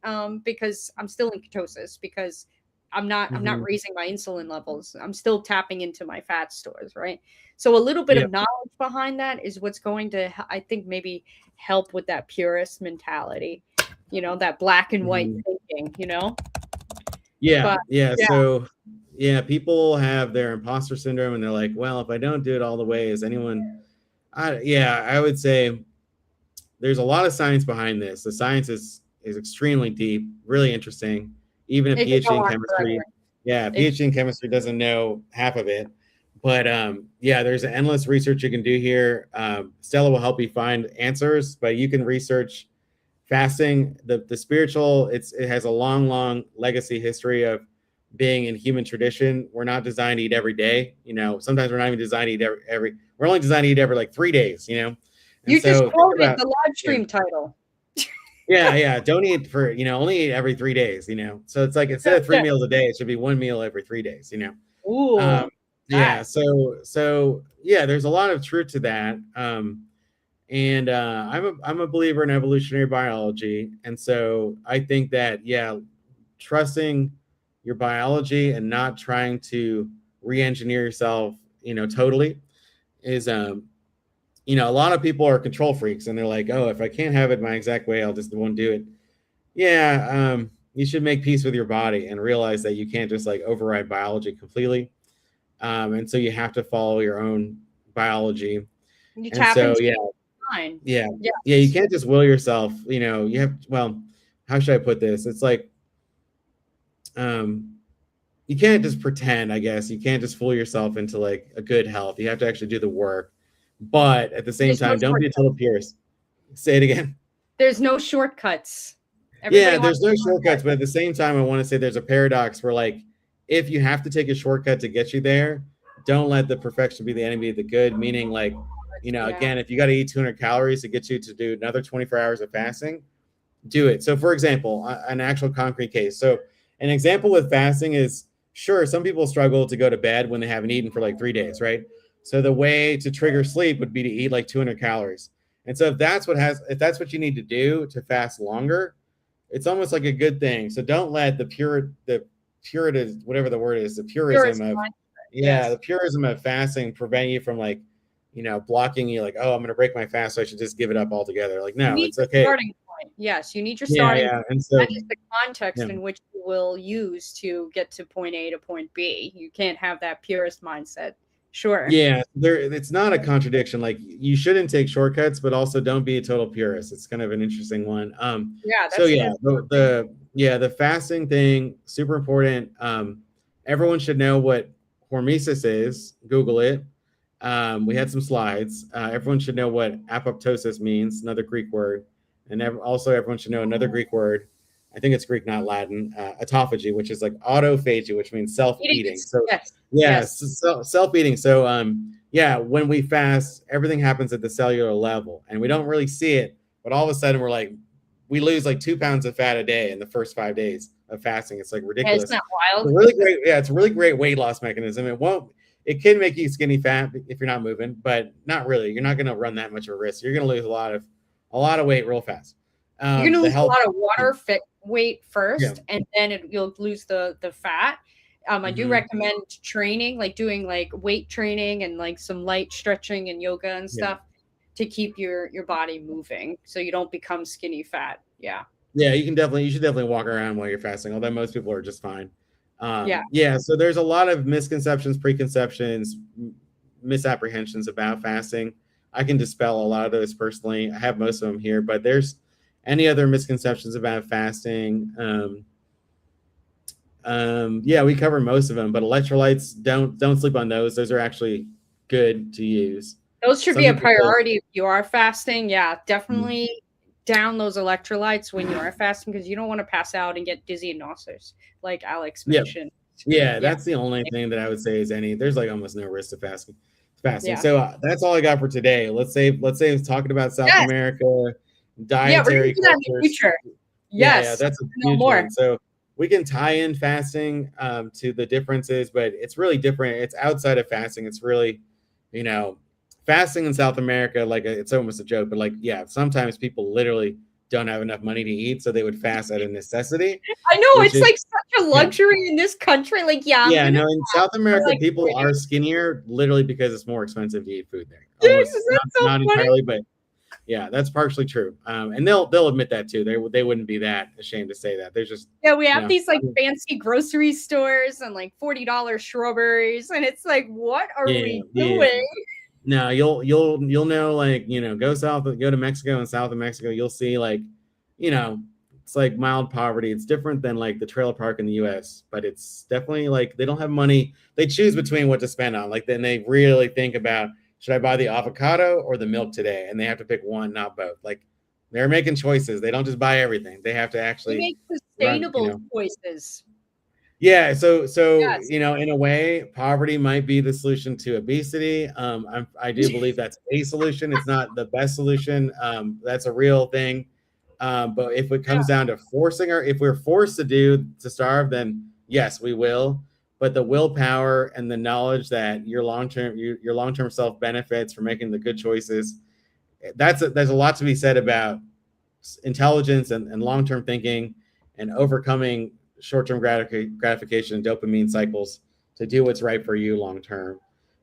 because I'm still in ketosis, because I'm not raising my insulin levels. I'm still tapping into my fat stores, right? So a little bit of knowledge behind that is what's going to, I think, maybe help with that purist mentality. That black and white thinking. Yeah, But, yeah. So, people have their imposter syndrome, and they're like, "Well, if I don't do it all the way, is anyone?" I would say there's a lot of science behind this. The science is extremely deep, really interesting. Even a PhD in chemistry, PhD in chemistry doesn't know half of it. But there's endless research you can do here. Stella will help you find answers, but you can research fasting. The spiritual, it has a long legacy history of being in human tradition. We're not designed to eat every day. Sometimes we're not even designed to eat every we're only designed to eat every like 3 days. And you just quoted the live stream title. Yeah. Don't eat for, only eat every 3 days. So it's like, instead of 3 meals a day, it should be 1 meal every 3 days. Ooh. So there's a lot of truth to that. And I'm a believer in evolutionary biology, and so I think that trusting your biology and not trying to re-engineer yourself, totally, is a lot of people are control freaks, and they're like, oh, if I can't have it my exact way, I'll just won't do it. You should make peace with your body and realize that you can't just like override biology completely, and so you have to follow your own biology. You can't just will yourself. You have, well, how should I put this? It's like, you can't just pretend, I guess. You can't just fool yourself into like a good health. You have to actually do the work. But at the same time, don't be a total purist. Say it again. There's no shortcuts. There's no shortcuts. But at the same time, I want to say there's a paradox where, like, if you have to take a shortcut to get you there, don't let the perfection be the enemy of the good. Meaning, like, again, if you got to eat 200 calories to get you to do another 24 hours of fasting, do it. So, for example, an actual concrete case. So, an example with fasting is, sure, some people struggle to go to bed when they haven't eaten for like 3 days, right? So the way to trigger sleep would be to eat like 200 calories. And so if that's what you need to do to fast longer, it's almost like a good thing. So don't let the purism, whatever the word is, the purism of fasting prevent you from, like, blocking you, like, oh, I'm going to break my fast, so I should just give it up altogether. Like, no, it's okay. Starting point. Yes, you need your starting point. And so, that is the context in which you will use to get to point A to point B. You can't have that purist mindset. Sure. Yeah, it's not a contradiction. Like, you shouldn't take shortcuts, but also don't be a total purist. It's kind of an interesting one. The fasting thing, super important. Everyone should know what hormesis is. Google it. We had some slides. Everyone should know what apoptosis means, another Greek word. And also everyone should know another Greek word. I think it's Greek, not Latin. Autophagy, which is like autophagy, which means self-eating. So self-eating. So when we fast, everything happens at the cellular level, and we don't really see it. But all of a sudden, we lose like 2 pounds of fat a day in the first 5 days of fasting. It's like ridiculous. Isn't that wild? It's really great. Yeah, it's a really great weight loss mechanism. It can make you skinny fat if you're not moving, but not really. You're not going to run that much of a risk. You're going to lose a lot of weight real fast. You're going to lose a lot of water weight first, and then you'll lose the fat. I do recommend training, like doing like weight training and like some light stretching and yoga and stuff to keep your body moving so you don't become skinny fat. Yeah. Yeah, you should definitely walk around while you're fasting, although most people are just fine. Yeah. Yeah, so there's a lot of misconceptions, preconceptions, misapprehensions about fasting. I can dispel a lot of those personally. I have most of them here, but there's any other misconceptions about fasting. Yeah, we covered most of them, but electrolytes, don't sleep on those. Those are actually good to use. Those should Some be a people say, priority if you are fasting. Yeah, mm, definitely down those electrolytes when you are fasting because you don't want to pass out and get dizzy and nauseous, like Alex yeah, mentioned. yeah, Yeah, that's the only thing that I would say is there's like almost no risk to fasting. Fasting. yeah. So that's all I got for today. Let's say it's talking about South Yes. America, Yeah, we're gonna dietary do that in the cultures. future. Yeah, Yes. I that's a want to know huge more. one. So we can tie in fasting to the differences, but it's really different. It's outside of fasting. It's really, you know, fasting in South America, like it's almost a joke, but like, yeah, sometimes people literally don't have enough money to eat, so they would fast out of necessity, I know which it's is, like such a yeah, luxury in this country. Like, yeah, I'm yeah, gonna no, in fast South for America, like people 3 are days. skinnier literally because it's more expensive to eat food there. Yes, Almost that's so not funny. entirely, but yeah, that's partially true. And they'll admit that too. They wouldn't be that ashamed to say that. There's just, Yeah, we you have know, these like fancy grocery stores and like $40 strawberries, and it's like, what are yeah, we yeah. doing? No, you'll know, like, go to Mexico and south of Mexico, you'll see like, you know, it's like mild poverty. It's different than like the trailer park in the US, but it's definitely like they don't have money. They choose between what to spend on. Like then they really think about, should I buy the avocado or the milk today? And they have to pick one, not both. Like they're making choices. They don't just buy everything. They have to We actually make run, sustainable choices. yeah, so Yes. in a way, poverty might be the solution to obesity. I do believe that's a solution. It's not the best solution. That's a real thing. But if it Yeah. comes down to if we're forced to starve, then yes, we will. But the willpower and the knowledge that your long term self benefits from making the good choices, there's a lot to be said about intelligence and long term thinking and overcoming short term gratification and dopamine cycles to do what's right for you long term.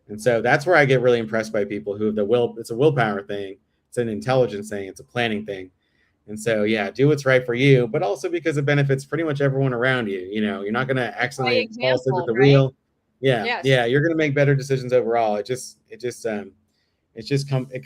And so that's where I get really impressed by people who have the will. It's a willpower thing, it's an intelligence thing, it's a planning thing. And so, yeah, do what's right for you, but also because it benefits pretty much everyone around you. You're not going to By accidentally fall asleep at example, the right? wheel. Yeah, Yes. yeah, you're going to make better decisions overall. It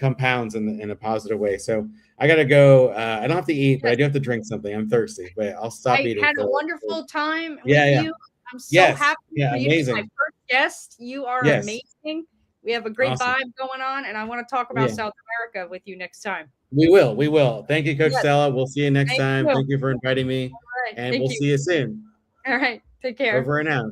compounds in a positive way. So I gotta go. I don't have to eat, but I Yes. do have to drink something. I'm thirsty, but I'll stop I eating had a for wonderful time yeah, with yeah, you. I'm so yes, happy yeah, for you to be my amazing, first guest. You are yes, amazing. We have a great awesome, vibe going on, and I want to talk about yeah. South America with you next time. We will. Thank you, Coach Yes. Stella. We'll see you next Thank time. you. All Thank you for inviting me, right. and Thank we'll you. see you soon. All right. Take care. Over and out.